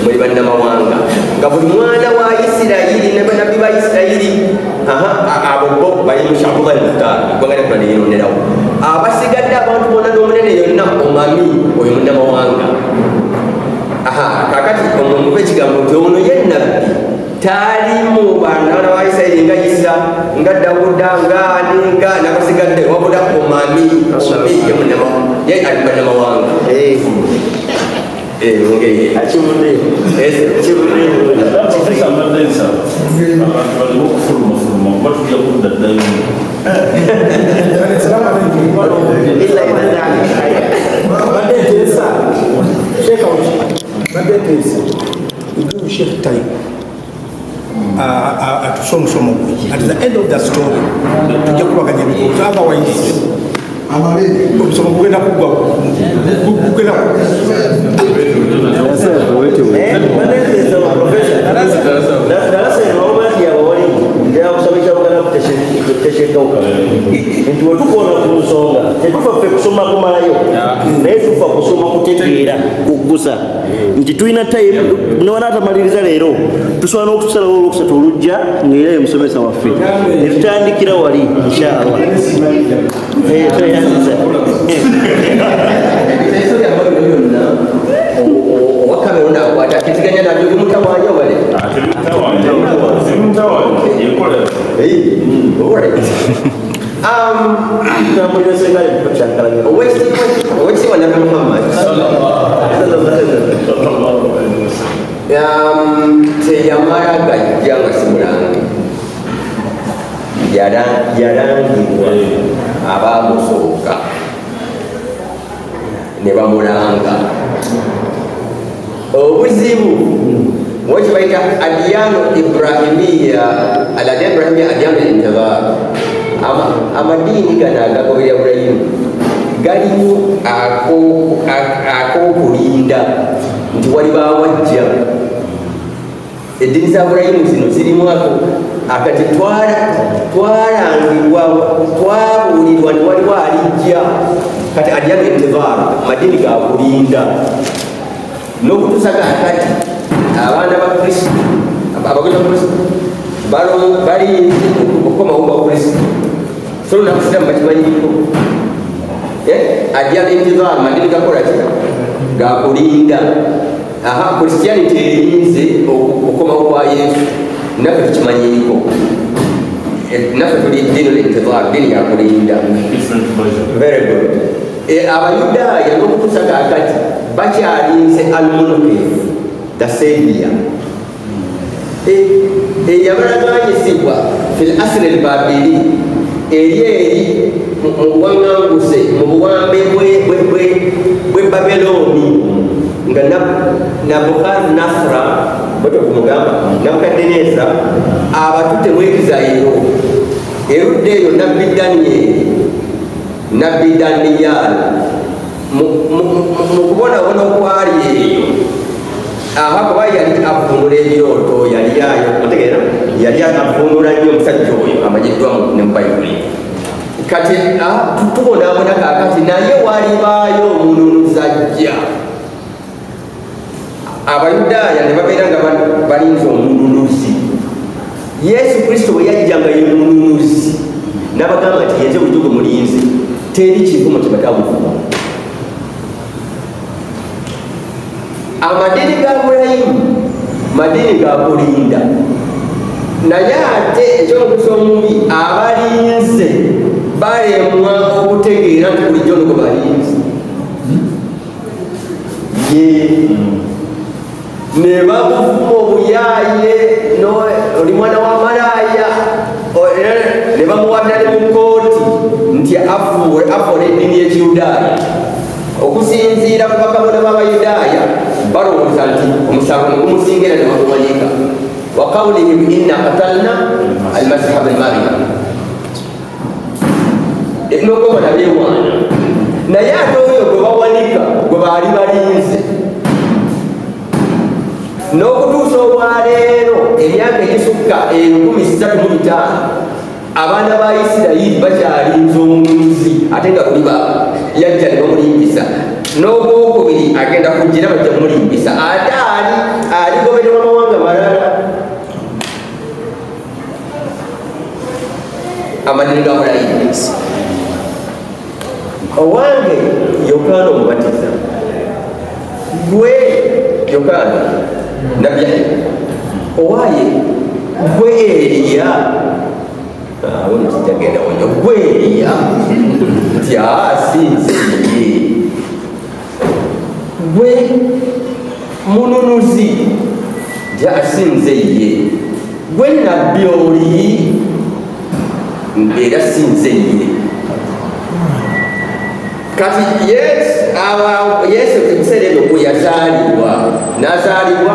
muli bannamawanga nga buli mwana wa isirayiri ne bannabbi ba isirayiri abo bo bali mu shabuga lmutar eggwanga lya katonda lyeronderawo abasigadde abantu bonna n'omunene yonna omami oyo munnamawanga kakati omuntu ekigambo nti ono ye nabbi taalimu baana ba isirayiri nga isa nga dawuda nga ani nga nabasigadde wabula omami ye munnamawanga ye ali bannamawanga ngeri atusa omusomo gwe. At the end of the story tujja kubaganya ebibuuzo, otherwise omusomo gugenda kugwa gugenda darasa enoobati abawali njakusomesa bagana kuteshekauka nti wetukoona ku nsonga tetufa ffe kusoma kumalayo naye tufa kusoma kutegeera kugusa nti tulina time newanaatamaliriza leero tusobola n'okusalawo olwokusatu olujja ngaera omusomesa waffe netutandikira wali inshallah wakamerunda akwata kitiganya nabyo bimutawanya wale owekitiibwa nabi Muhammad teyamala gajja nga si mulange, yalangibwa abaamusooka ne bamulanga. Obuzibu wekibayita adiyanu ibrahimiya aladiyanu ibrahimiya adiyanu intizar amadiini gano agagoberera Ibulayimu galimu ak'okulinda nti wali bawajja. Eddiini za Ibulayimu zino zirimu akati twalangibwa twabuulirwa nti waliwo alijja kati adiyanu intizar amadiini gakulinda n'okutuusa kakati abaana ba Kristo abagoza Kristo balinze okukomawo ba Kristo so nakusiramu bakimanyiko ajja intizar amadini gakola ki gakulinda. Christianity erinze okukomawo kwa Yesu naffe tukimanyiko, naffe tuli ddiini l'intizar, ddiini yakulinda. Very good. Abayudaaya n'okutuusa kakati bakyalinze al-Munqidh, the savior eyabalaganyisibwa fil asri al-Babili eri mu buwaŋŋanguse mu buwambe bwe Babeloni nga Nabukadnezar kumugamba Nabukadneza abatutte mu Exile. Erudde eyo nabbi Daniyali mu kubonabona okwali eyo kuba yali avunula ebirooto yali avunula nnyo omusajja oyo amanyiddwamu ne mu Bayibuli. Kati tubonabona kakati naye walibaayo omununuzi ajja. Abayudaaya ne babeera nga balinze omununuzi. Yesu Kristo bwe yajja nga ye mununuzi n'abagamba nti yenze bulijjo gwe mulinze teri kivumo kye batabuvuma. Amadini ga Ibulayimu madini ga kulinda, naye ate ekyomukusa omubi abalinze balemwa okutegeera nti bulijjo nigwe balinze ne bamuvuma obuyaaye oli mwana wa malaaya ne bamuwadde ne mu kooti nti afuula eddiini y'Ekiyudaaya. Okusinziira ku bakabona b'Abayudaaya balowooza nti omusango ne gumusingira ne baguwanika wa qawlihim inna qatalna al-masiha ibn Maryam n'okubona beewaana. Naye ate oyo gwe bawanika gwe baali balinze n'okutuusa olwaleero emyaka egisukka 1305 abaana ba Isirayiri bakyalinze omununuzi ate nga buli yajja ne bamulimbisa. N'ogwokubiri agenda kujjira bajja kumulimbisa ate aligobererwa mawanga malala. Amadini ga Ibulayimu owange Yokaana Omubatiza, gwe Yokaana nabbi owaye gwe Eriya ono kijagenda wonyo gwe Eriya nti sinziye gwe mununuzi nti asinze ye gwe nabbi oli era sinze ye. Kati Yesu ekiseera ekyo gwe yazaalibwa n'azaalibwa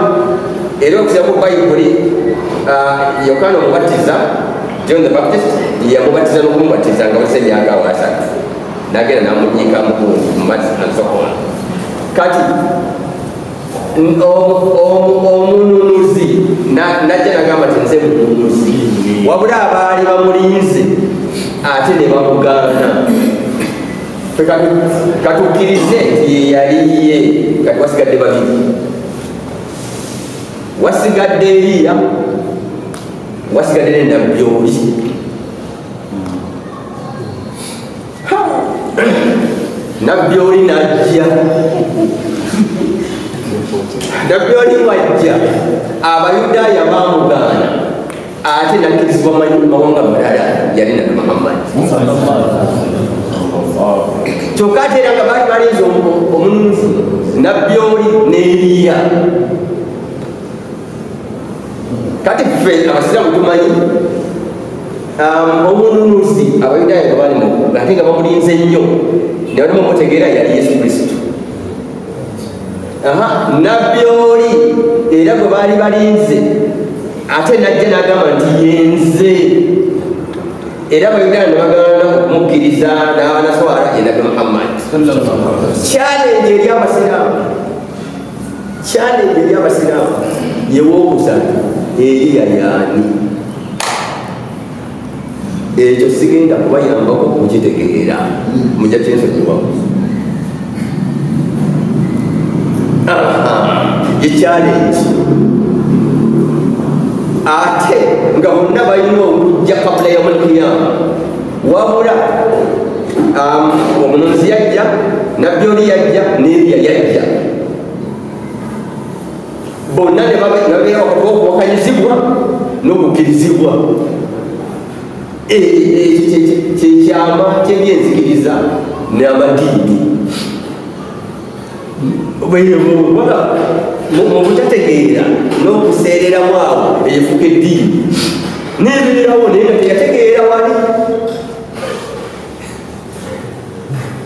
era okusoma mu Bayibuli Yokaana omubatiza John the Baptist yamubatiza n'okumubatiza nga wasa emyaka 3 nagenda namunyiika mu mazzi nasokola kati omununuzi najja nagamba ti nze mununuzi wabula abaali bamulinze ate ne bamugaana katukkirize nti yeyaliye kati wasigadde babiri wasigadde Eriya wasigadde n'ennabbi oli nabbi oli najja nabbi oli wajja abayudaaya baamugaana ate nakkirizibwa mawanga malala yali nabi Muhammad kyokka ate era nga baali balinze omununuzi nabbi oli ne Eriya kati ffe abasiraamu tumanyi omununuzi abayudaaya nga bali ate nga bamulinze nnyo ne balimu mutegeera yali Yesu Kristo nabbi oli era gwe baali balinze ate najja n'agamba nti yenze era abayudaaya ne bagaana okumukkiriza n'abanaswala ye nabbi Muhammad challenge eri abasiraamu yewookusatu Eriya yaani ekyo sigenda kubayambako kukitegeera mujja kyensonyiwa ye challenge ate nga bonna balina okujja kabula yamulkiyama wabula omununuzi yajja nabbi oli yajja n'Eriya yajja bonna ne babeera wakati w'okuwakanyizibwa n'okukkirizibwa kyekyama kyebyenzikiriza n'amadiini mu butategeera n'okuseereramu awo eyefuka eddiini n'ebeerawo naye nga teyategeera wali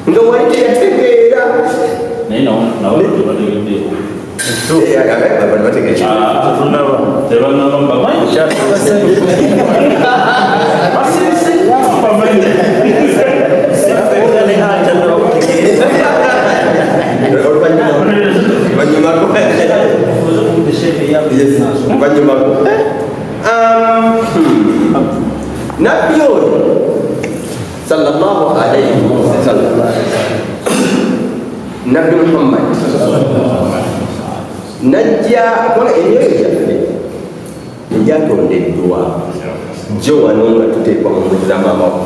nga wali teyategeera nabbi oyo sallallahu alayhi wasallam nabbi Muhammad najja kola emyoyo gyaffe egyatondeddwa gyo wano nga tuteekwa mu mbuzi z'amamawa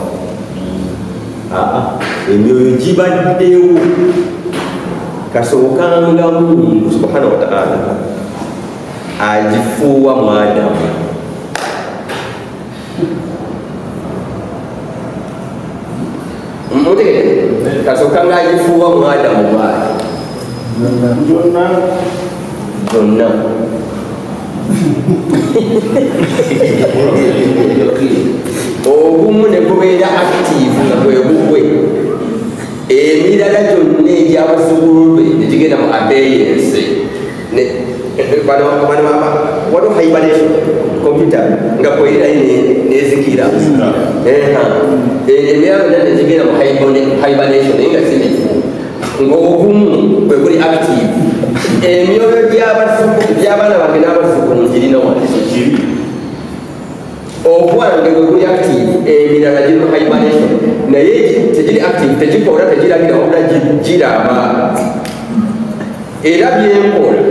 emyoyo gibaddewo kasookanga Mungu subhanahu wa ta'ala agifuuwa mu Adamu mutegere kasookanga agifuuwa mu Adamu baali zonna ogumu ne gubeera active nga bwe bugwe emirala gyonna egyabasukulu be negigenda mu abeyense waliwo hibernation computer nga kwerirayo nezikira emirala gyonna negigenda mu hibernation naye nga sinifu ng'ogumu bwe guli active emyoyo gy'abaana bange n'abasukulu girina wali ogwange bwe guli active emirala giri mu hibernation naye tegiri active tegikola tegiragira wabula giraba era byenkola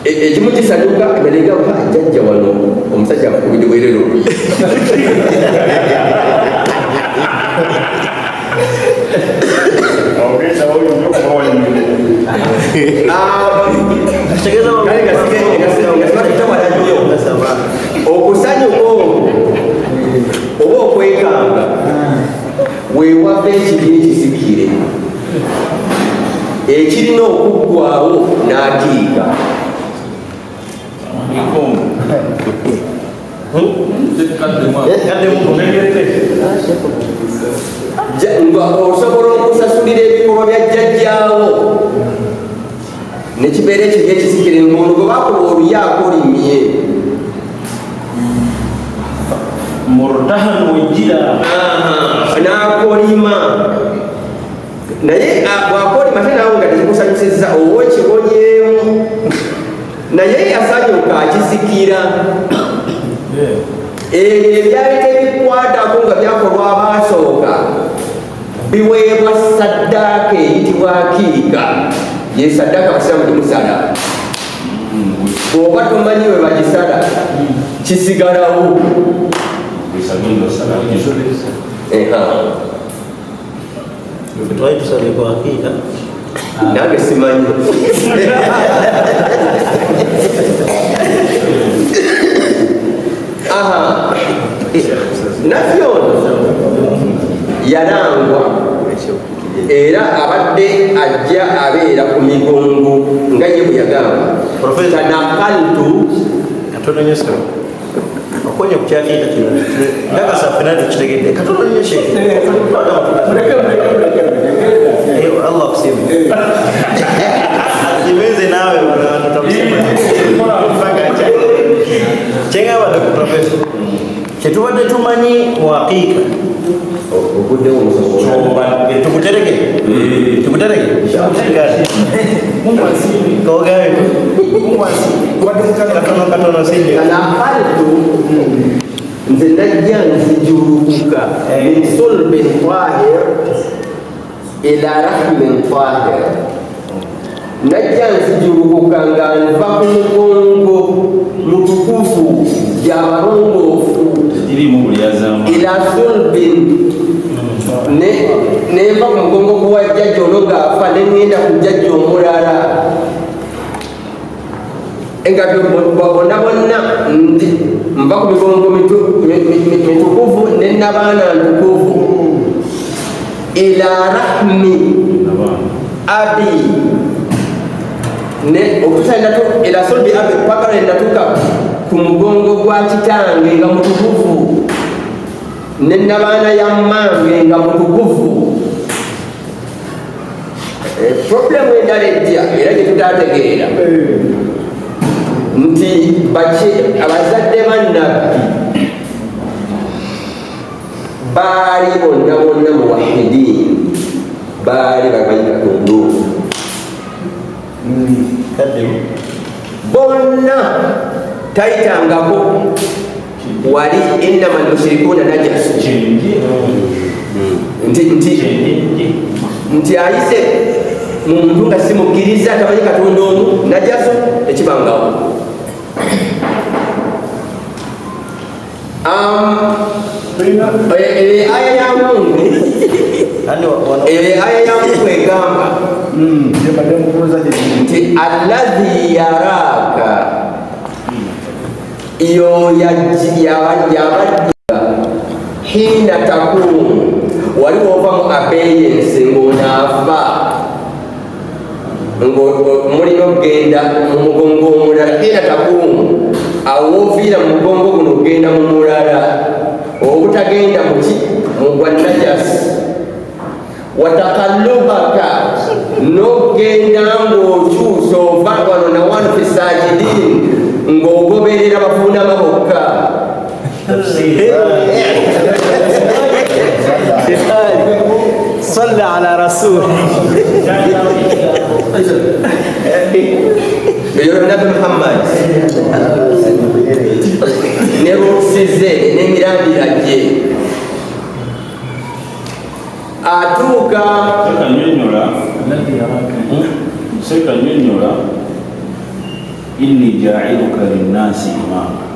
ekimu kisanyuka ngalenga jjajja wano omusajja akubidibwerero okusanyuka oba okwekanga weewava ekibi ekisikire ekirina okuggwawo n'akiika nga osobola okusasulira ebikolwa bya jjajjaawo nekibeera ekibi ekisikire ng'ono gwe bakuba oluyaako limye murtahan wajira n'akolima naye bwakolima te nawe nga tekikusanyusiza owa ekibonyeemu naye yasanyuka akisikira ebyali tebikwatako nga byakolwa abaasooka biweebwa saddaaka eyitibwa akiika ye saddaaka basiramu gimusala bw'oba tomanyi we bagisala kisigalawo twali tusabye kwa akiika nange simanyi nabyo yalangwa era abadde ajja abeera ku migongo nga ye bwe yagamba tanakaltu katononyesa okonya ku kyakiika kino ndakasa fena tukitegedde katononyeshe Allah kusimu kiweze nawe kyengamba ku profesa kyetubadde tumanyi mu haqiika tukutereke katono sinye tanakaltu nze najja nzijulukuka min sulbin tahir ila rahmin tahir najja nzijulukuka nga nva ku mugongo mutukufu gyabalongoofu ila sulbin neva ku mugongo guwa jjajja ono ngaafa neŋŋenda ku jjajja omulala nga bonna bonna nva ku migongo mitukuvu nenabaana ntukuvu ila rahmi abi okutusa ila sulbi abi paka nenatuka ku mugongo gwa kitange nga mutukuvu nenabaana ya mmange nga mutukuvu problemu endala ejja era gyetutategeera nti abazadde bannabbi baali bonna bonna muwahidin baali bamanyi katonda bonna tayitangako wali innama almushrikuuna najasu nti ayise muntu nga simukkiriza tamanyi katonda omu najasu ekibangawo aya ya Mungu aya ya Mungu egamba nti alladhi yaraka iyo yabaddiga hina takumu wali wova mu abeyensi ng'onaafa mulina okugenda mu mugongo omulala hina takumu awo wofiira mu mugongo guno ogenda mu mulala obutagenda muki mugwa najasi watakallubaka n'ogenda ng'okyusa ova wano na wano fi sajidin ng'ogoberera bafuunama bokka صل على رسول nabi Muhammad ne rusize n'emirandira gye atuuka sekanyonyola inni jailuka linnasi imama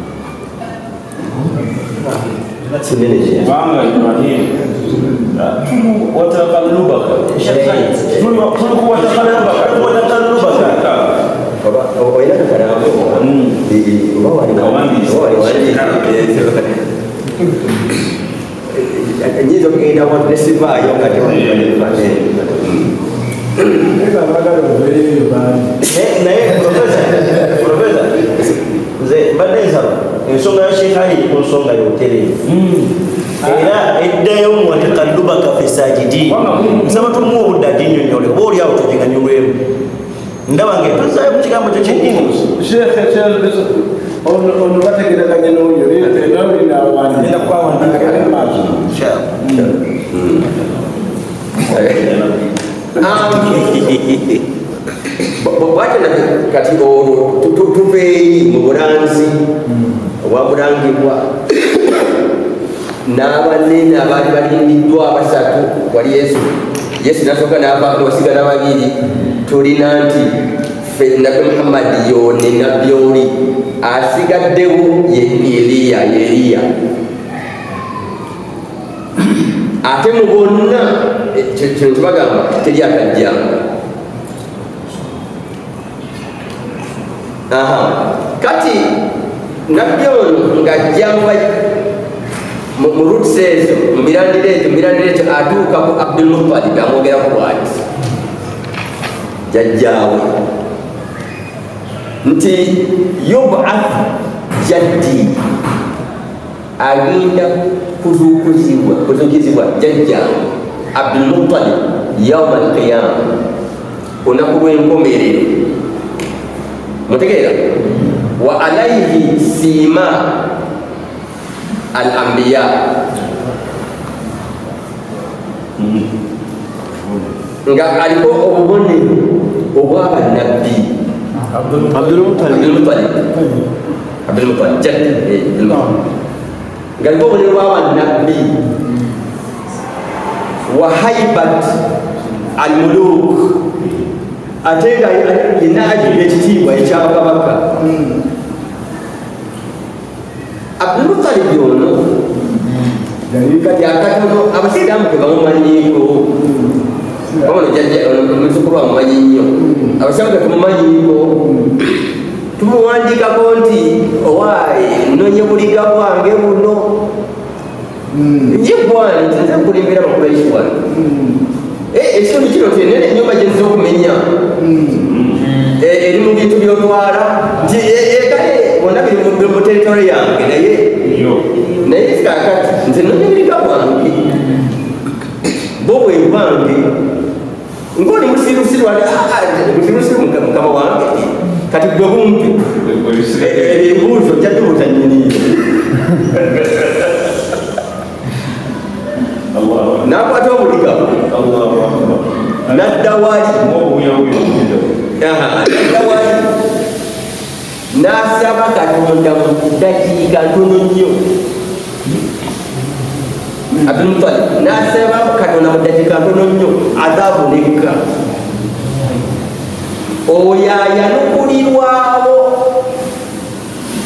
kubanga Ibrahim watakallubaka nyiza okugenda nesivaayo nga naye profesa nze mbadde nsaba ensonga ya sheikh ali ku nsonga yotereevu era eddayo muwatakallubaka fi sajidin nsaba tumuwa obudde aginyonyole oba oli awo tugiganyulwemu ndaba nga tuzaayo mu kigambo kyo kyennyini ono bategerekanye n'oyo Nenda kubawandiika maaso bwatyo kati olwo tuveeyi mu bulanzi obwabulangibwa n'abanene abaali balindiddwa abasatu wali yesu nasooka n'abasigala babiri tulina nti ffe nabbi muhammadi yone nabbi oli asigaddewo ye Eliya ate mu bonna kino kibagamba teri akajjanga. Kati nabbi ono ng'ajjanga mu roots ezo mu mirandiro ekyo atuuka ku Abdul Muttalib amwogerako bw'ati jajjaawe nti yub'ath jaddi agenda kuzukizibwa jajjaawe Abdul Muttalib yawma al-qiyama olunaku lw'enkomerero mutegeera wa alayhi siima al-anbiya nga aliko obubonero obw'abannabbi Abdul Muttalib jaddi nga aliko obubonero bw'abannabbi wa haibat al-muluk ate nga yenna ajjudde ekitiibwa ekyabakabaka. Abdul Muttalib ono kati akatono abasiraamu tebamumanyiiko ono muzzukulu amumanyi nnyo abasiraamu tetumumanyiiko tumuwandiikako nti owaayi nnonye buliga bwange buno njegwani nze nkulimbira bakubaiki wano ekitundu kino tenene ennyumba gyezza okumenya eri mu bintu byotwala nti kale bonna biri mu teritole yange naye kakati nze nonyebirika bwange bo bwe bwange ngoni musirusiru musirusiru mukama wange kati gwe bumpi ebibuuzo jadubutanyiniyo nakwata obuliga nadda wali n'asaba Katonda mu ddakiika ntono nnyo. Abdul Muttalib n'asaba Katonda mu ddakiika ntono nnyo adhabu nekka oyo ayanukulirwawo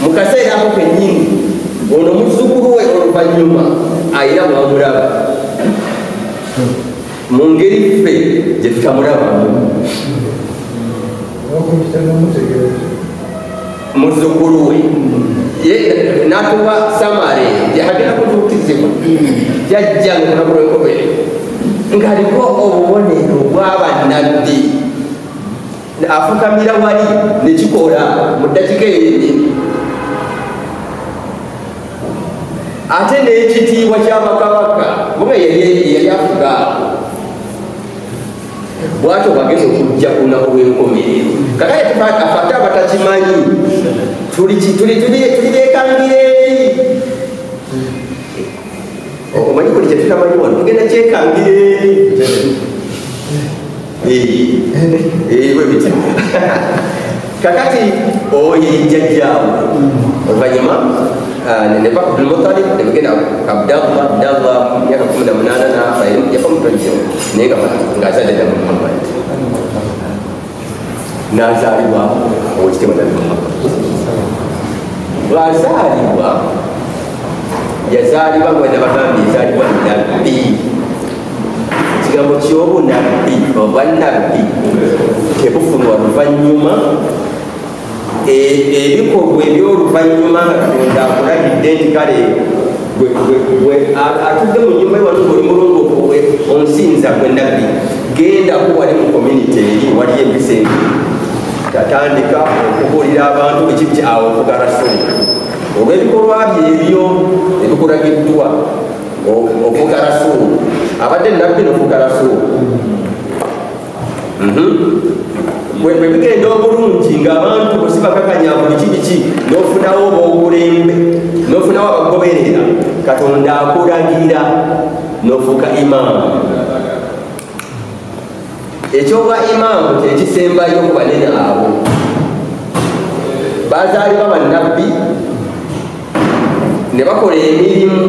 mu kaseera ako kennyini ono muzzukulu we oluvannyuma ayina bwamulaba mu ngeri ffe gye tutamulabamu muzzukulu we n'atuwa samare gyagenda kutuukizibwa jajja ng'olunaku lw'enkomerero ng'aliko obubonero bw'abannabbi afukamira wali nekikola mu ddakiika eyennyini ate n'ekitiibwa ky'abakabaka buga yali afuga bwatyo bagenda okujja ku lunaku lw'enkomerero kakale ate abatakimanyi tuli bekangira eri omanyi buli kye tutamanyi wano tugenda kyekangira eri bwe biti kakati oyo jjajjaawe oluvannyuma neva Abdul Muttalib nebagenda Abdallah myaka 18 n'afa yafa mutojjo naye ng'azadde na Muhammad n'azaalibwa owekitiibwa Nabi Muhammad. Bw'azaalibwa yazaalibwa nga nabagambye yazaalibwa nabbi. Ekigambo ky'obunabbi obwannabbi tebufunwa luvannyuma ebikolwa ebyoluvannyuma nga Katonda akulagidde nti kale atudde mu nnyumba wano ng'oli mulongoofu onsinza gwe nabbi gendako wali mu community eri wali ebisembi tatandika okubuulira abantu ekibiki awo ofuga rasuli olw'ebikolwa bye ebyo ebikulagiddwa ofuga rasuli abadde nabbi nofuga rasuli bwe bigenda obulungi ng'abantu bwe sibakakanya buli kiki n'ofunawo obulembe n'ofunawo abagoberera Katonda akulagira n'ofuuka imaamu. Ekyoba imaamu kyekisembayo ku banene abo bazaalibwa bannabbi ne bakola emirimu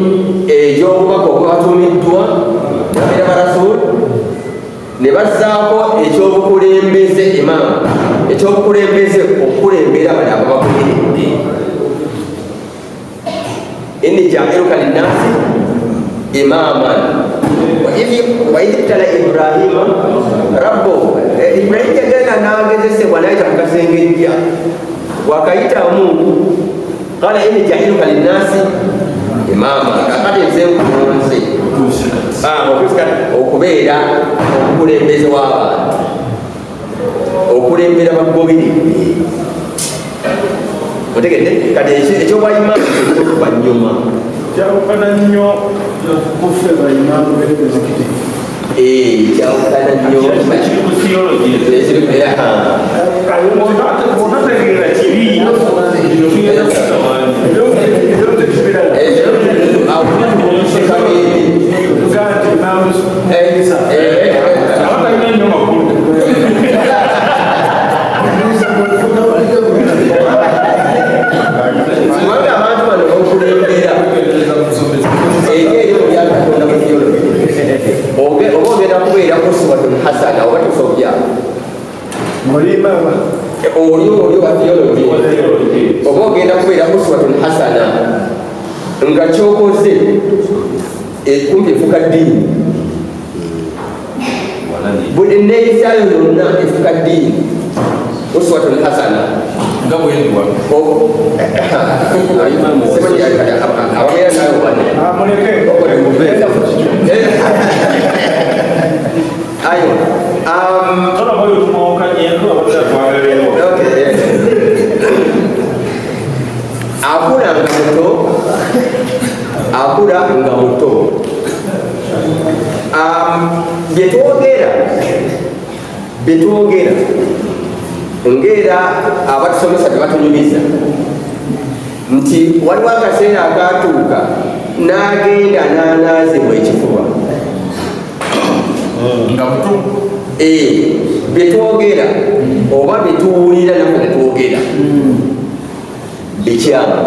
egy'obubaka obwatumiddwa nabeera barasulu ne bazzaako ekyobukulembeze imaamu ekyobukulembeze okukulembera bali ababakuliridde inni jailuka linnasi imaman waidh ibtala Ibrahima rabbuhu Ibrahima yagenda n'agezesebwa n'ayita mu kasengejja wakayitamu qala inni jailuka linnasi imama kakati nze nkulonze okubeera omukulembeze w'abantu okulembera bagoberedde otegedde kati ekyobwaimamu ekyokubanyuma kyawukana nnyo kufe bayimamu b'emizikiti kyawukana nnyo kiri ku theology onategeera kibi abatalina nnyo makulu kubanga abantu bano bakulembera eyo byakatonda mu theology oba ogenda kubeera uswatun hasana oba tusobya mulimama oli wa theology oba ogenda kubeera uswatun hasana nga kyokoze kumpi efuka ddiini buli neeyisaayo yonna efuka ddiini uswatun hasana nga bwendwa ababeera nayo bane ayo akula nga muto byetwogera ngera abatusomesa tebatunyumiza nti waliwo akaseera akatuuka n'agenda n'anaazibwa ekifuba nga muto byetwogera oba byetuwulira nafe netwogera bikyamu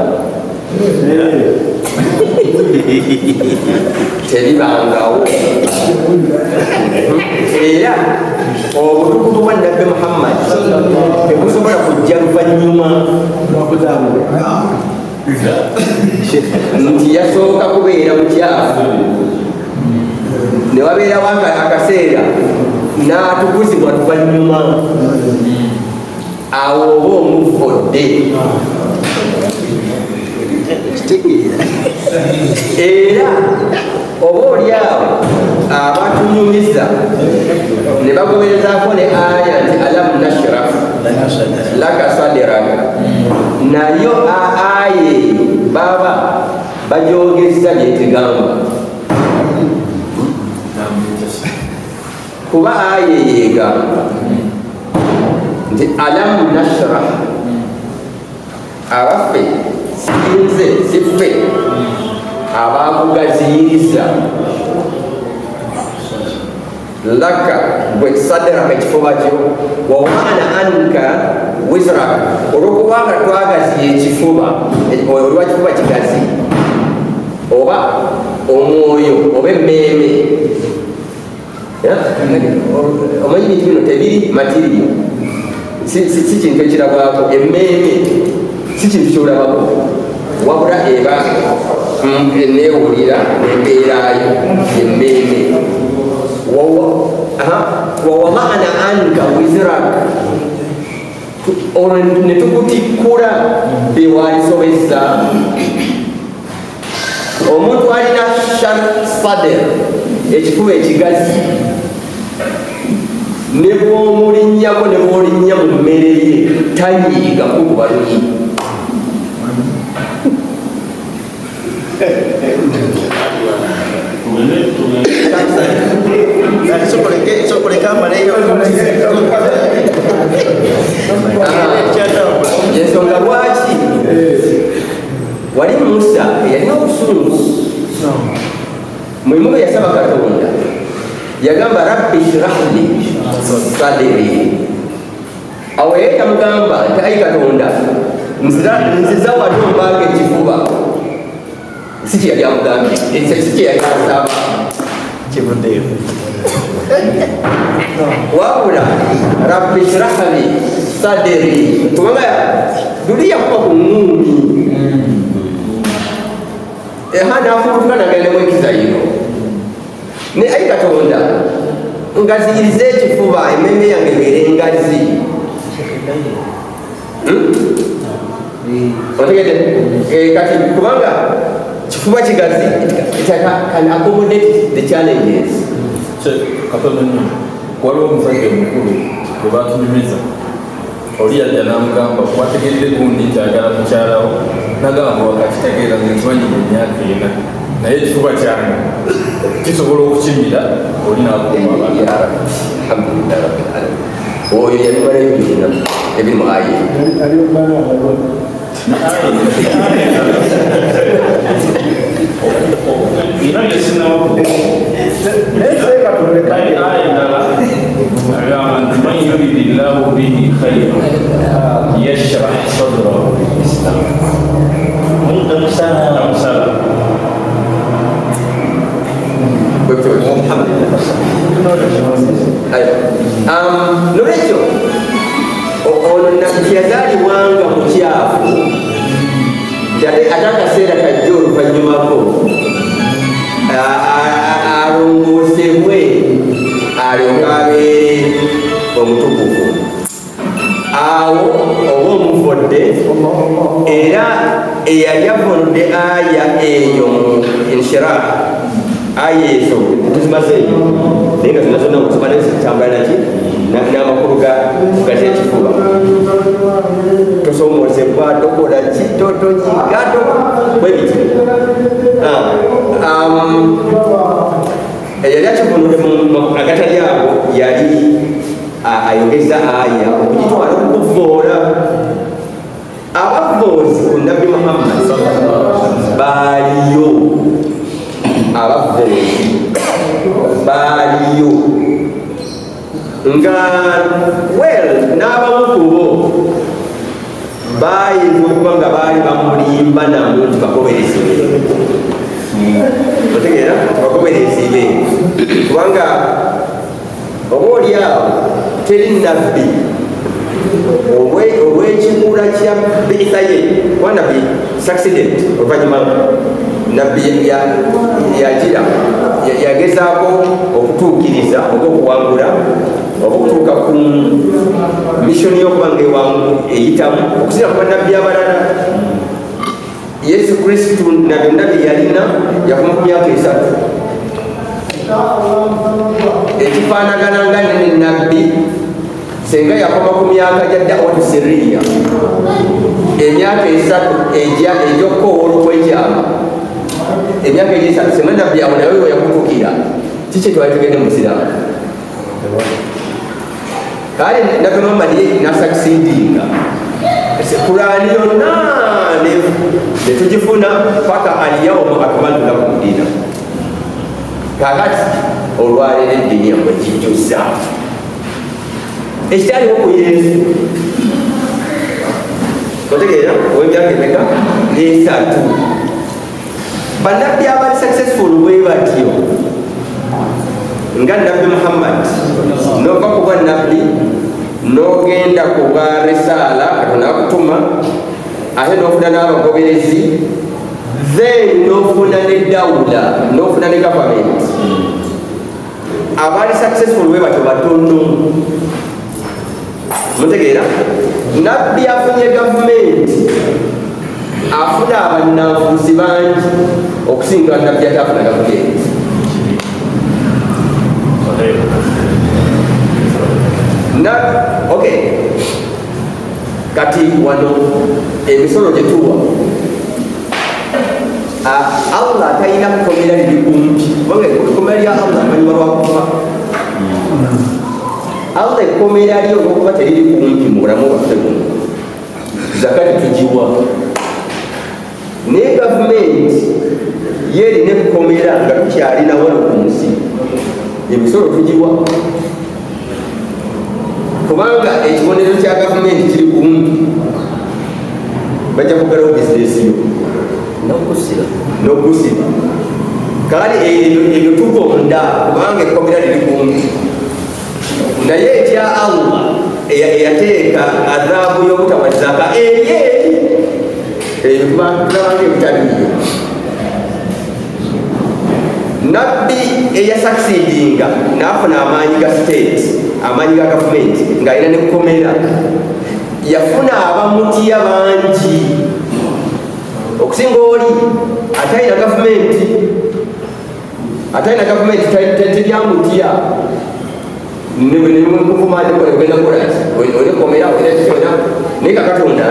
tebibangawo era obutukutu bwa nabbi Muhammad tebusobola kujja luvannyuma nti yasooka kubeera mukyafu ne wabeerawo akaseera n'atukuzibwa luvannyuma awo oba omuvvodde era oba oliawo abatunyumiza ne bagoberezaako ne aya nti alamu nashraf laka sadiraka nayo aya eyo baba bajogeza byetegamba kuba aya eyegamba nti alamu nashraf abaffe sinze siffe abakugaziyiriza laka gwe sadraka ekifuba kyo wawana anka wisraka olwokubanga twagaziya ekifuba olwa kifuba kigazi oba omwoyo oba emmeeme omanyi bintu bino tebiri matiriyo si kintu ekirabwako emmeeme si kintu kyolabako wabula eba neewulira nembeerayo emmeeme wawamana anka wiziraka olwo netukutikkula bewalisobeza omuntu alina sader ekifuba ekigazi ne bwomulinnyako ne bwolinnya mu mmere ye tanyiigaku ku balunyi sokoleka amaleyo Musa yalina obusungu mwe muba yasaba Katonda yagamba rabbi shrah li sadri. Awo yeye tamugamba nti ayi Katonda nziza wali ombange ekifuba. Si kyeyali amugambye, si kyeyali asaba kivuddeyo wabula rabbi shrah li sadri, kubanga luli yakuba ku ŋŋuumi nafuutuka nagenda mwekizayiro ne ayi Katonda ngaziyiriza ekifuba emmeeme yange ebeere engazi. Otegedde kati kubanga kifuba kigazi can accommodate the challenges. Katonda nnyo waliwo omusajja omukulu gwe batunyumiza oli yajja n'amugamba wategeredde gundi kyagala mukyalawo nagamba wakakitegeera nga ekimanyire emyaka ena naye ekifuba kyange kisobola okukimira oli n'aguma oyo yabimalayo byonna ebiri mu aye era yesinawo aya endala agamba nti man yuridi llahu bihi khayran yashrah sadrahu lilislam. nolwekyo ono nakiyazaalibwanga mukyafu ate akaseera kajja oluvanyumako alongoosebwe alyoka abeere omutukuvu. Awo oba omuvudde era eyali avunudde aya eyo mu inshirah aya ezo tuzimazeeyo naye nga zonna zonna okuzimanezitambula naki n'amakulu gatekifuba tosomozebwa tokola ki totonyigato bwebiti eyali akivunudde agatali ago yali ayogeza aya okugitwala okuvoola abavoozi ku nabbi Muhammad baaliyo abavoozi baaliyo nga n'abamu ku bo bayinza okuba nga baali bamulimba namu nti bakoberezebe otegeera bakoberezebe kubanga oba oli awo teri nabbi olw'ekikula kya biitha ye kuba nabbi succeeded oluvanyuma nabbi yagira yagezaako okutuukiriza oba okuwangula oba okutuuka ku missoni y'okuba nga eyitamu okusinga kuba nabbi abalala. Yesu Kristu na byonna bye yalina yakoma ku myaka 3 ekifaanagana nga nene nabbi senga yakoma ku myaka gya dawatu sirriya emyaka 3 egy'okukoowola okwekyama emyaka 3 senga nabbi awo nawe we yakutukira kiki twali tugende mu Isiraamu kale nabbi Muhammad nasakisiidinga Kurani yonna netugifuna paka aliyawma akmaltu lakum dinakum. Kakati olwaleero eddiini yammwe kijjuza ekyaliwo ku Yesu otegeera ow'emyaka emeka n'3 bannabbi abali successful bwe batyo nga nabbi Muhammad nova kuba nabbi n'ogenda kuba risaala Katonda akutuma ate n'ofuna n'abagoberezi then n'ofuna ne dawula n'ofuna ne government. Abali successful bwe batyo batono mutegeera nabbi afunye gavumenti afuna abannanfuusi bangi okusinga nabbi atafuna gavumenti. Okay, kati wano emisolo gye tuwa Allah talina kukomera liri kumpi kubanga ekkomera lya Allah amanyibwa lwakufa. Allah ekkomera lyo olwokuba teriri kumpi mu bulamu bwaffe buno zakati tugiwa naye gavumenti yerina ekukomera nga tukyalina wano ku nsi emisolo tugiwa kubanga ekibonero kya gavumenti kiri kumpi bajja kugalawo bizinesi yo n'okusiba kale ebyo tugonda kubanga ekkomera liri kumpi naye ekya Allah eyateeka adhaabu y'obutawa zaka ebyeri ebyo tulabanga ebitaliyo nabbi eyasaksidinga n'afuna amaanyi ga state amaanyi ga gavumenti ng'alina nekkomera yafuna abamutya bangi okusinga oli atalina gavumenti teryamutya nemukuvumaaogenda kolaki olekomera olekona naye kakatonda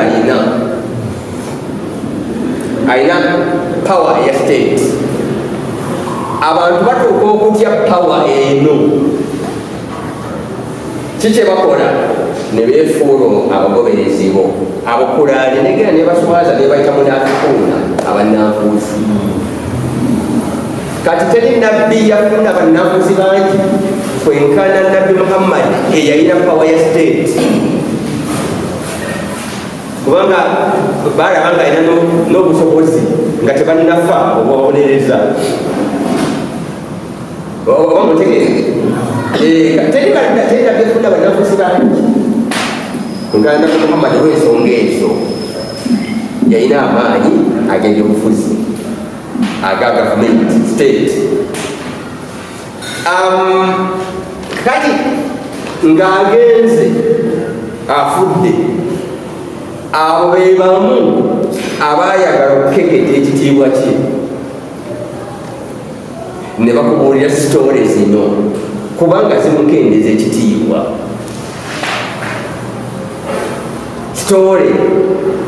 alina power ya state abantu batuuka okutya power eno kiki bakola nebefuula abagoberezi bo abakulaani negera nebaswaza nebayita munafikuuna abananfuusi kati teri nabbi yafuna bannanfuusi bangi kwenkana nabbi Muhammad eyalina power ya state kubanga balabanga alina n'obusobozi nga tebanafa obwabonereza oba mutegeere teri nabbi bannanfuusi bangi kwenkana nabbi Muhammad olw'ensonga ezo yalina amaanyi ag'ebyobufuzi aga gavumenti state kati ng'agenze afudde abo be bamu abaayagala okukeketa ekitiibwa kye ne bakubuulira sitole zino kubanga zimukendeza ekitiibwa sitole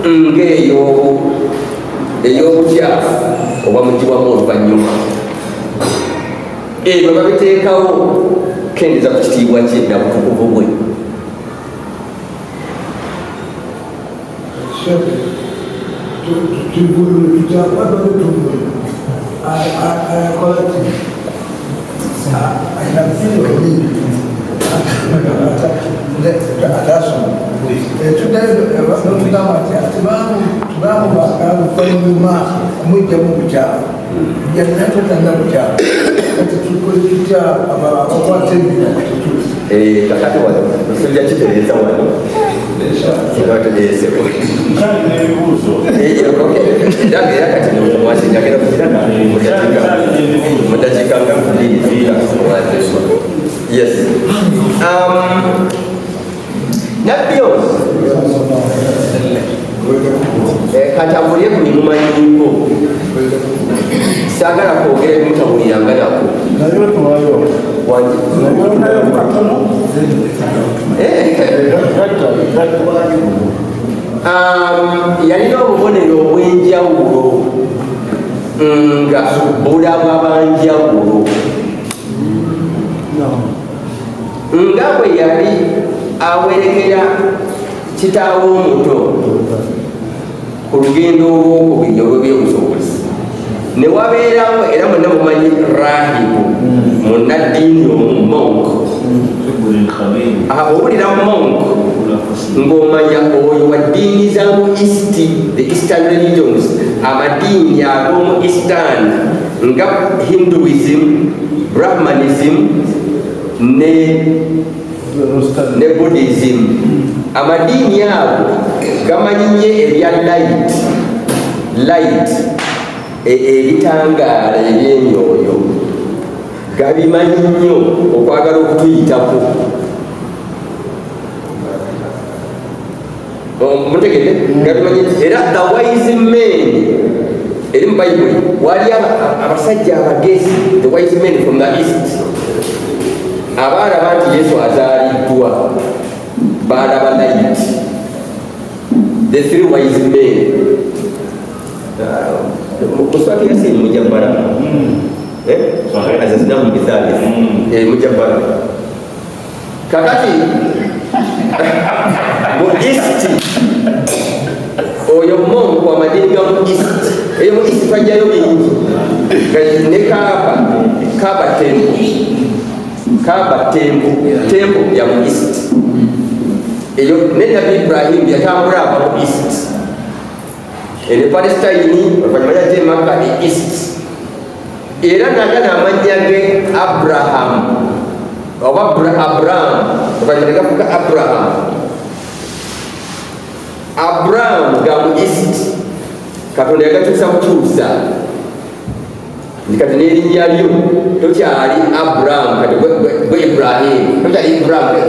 ng'ey'obukyafu oba mugibwamu oluvannyuma ebyo babiteekawo kendeza ku kitiibwa kye nabutukuvu bwe kakati tujja kitereeza wano kibategeezeko era kati mwasinyagera kukirana mudakiika nga yes nabbi kati avulye ku mimumanyiko saagala kwogera ebimutawuliranga nako yalina obubonero obw'enjawulo nga bulaba banjawulo nga bwe yali awerekera kitaawe omuto ku lugendo olwokubiri olw'ebyobusobozi ne wabeerawo era mwenna mumanyi rahibu munnaddiini omumonk owulira monk ng'omanya oyo wa ddiini za mu east the eastern religions amadiini ag'omu eastern nga hinduism brahmanism ne buddhism amadiini ago gamanyiye ebya light ebitangaala eby'emyoyo gabimanyi nnyo okwagala okutuyitako mutegede gabimanyi era the wise men eri mu bayibuli wali abasajja abagezi the wise men from the east abaalaba nti yesu azaaliddwa baalaba light the three wise men kuswaki yasini mujabbala azazinamu bithalith mujabbala kakati mu east oyo monk wa madini ga mu east eyo mu isi twajjayo bingi ne kaaba tempo ya mu east eyo ne nabi Ibrahim yatambula ava mu east ene Palestine oluvanyuma yajja e Makka e east era nagana amannya ge Abraham oba Abraham oluvanyuma negafuka Abraham ga mu east Katonda yagatuusa butuusa kati n'erinnya lyo tokyali Abraham kati gwe Ibrahim tokyali Ibrahim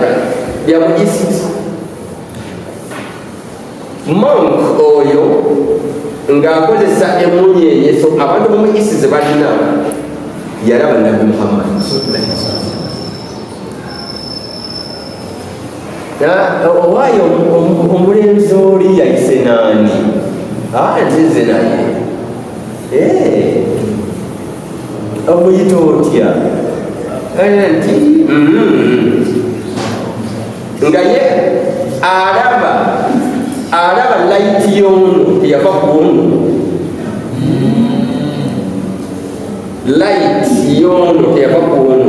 bya mu east monk oyo ng'akozesa emunyenyeso abantu bomu isi ze balina yalaba Nabi Muhammad owaayo omulenzi oli yayise naani nzize naye omuyita otya nti nga ye alaba layiti y'ono eyava kuono layiti y'ono eyava kuono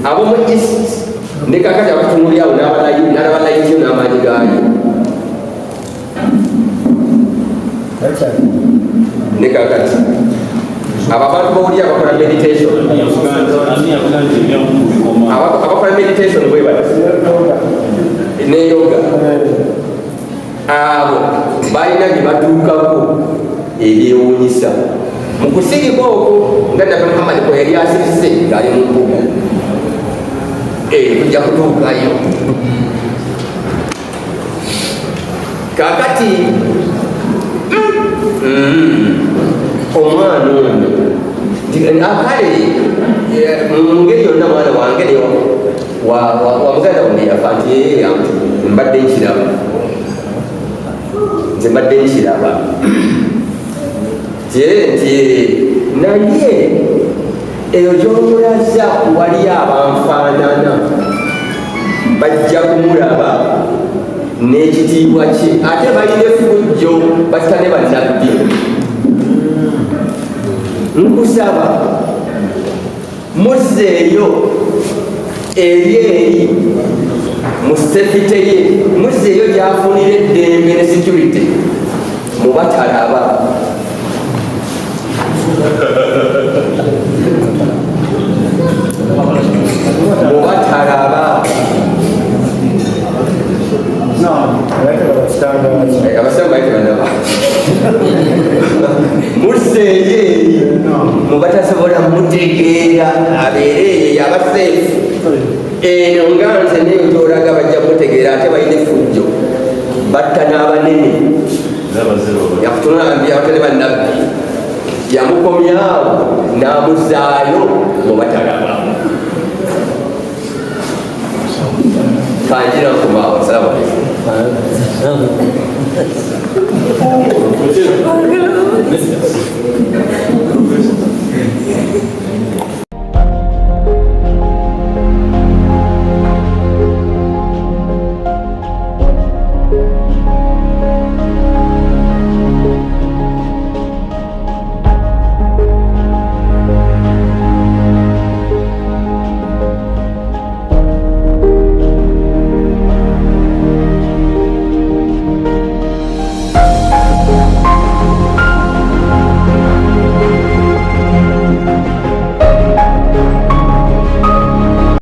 abomu east ne kakati abatunuli awo n'alaba layiti yo n'amaanyi gaayo ne kakati abo abantu bawulira abakola meditation abakola meditation bwe bati ne yoga abo balina gye batuukako ebyewuunyisa mu kusigibwa okwo nga Nabi Muhammad kwe yali asirise ng'ali mu mbuga tujja kutuukayo kakati omwana ono akale mu ngeri yonna mwana wange wamuganda wange yafa nti mbadde nkiraba nze mbadde nkiraba nti naye eyo gyomulaza wali abanfaanana bajja kumulaba n'ekitiibwa kye ate balina effujjo batta ne bannabbi nkusaba muzzeeyo eri mu sefite ye muzzeeyo gyafunira eddembe ne security mubatalaba mubatalaba abasamba baitebanaba museeyo eri mubatasobola mutegeera abeereeyo yabaseefu eno nga nze neyo gyolaga bajja mutegeera ate balina effujjo batta n'abanene yakutunambya abatane bannabbi yamukomyawo n'amuzaayo mubatalaba kanjira nkumaawo salamu alaikum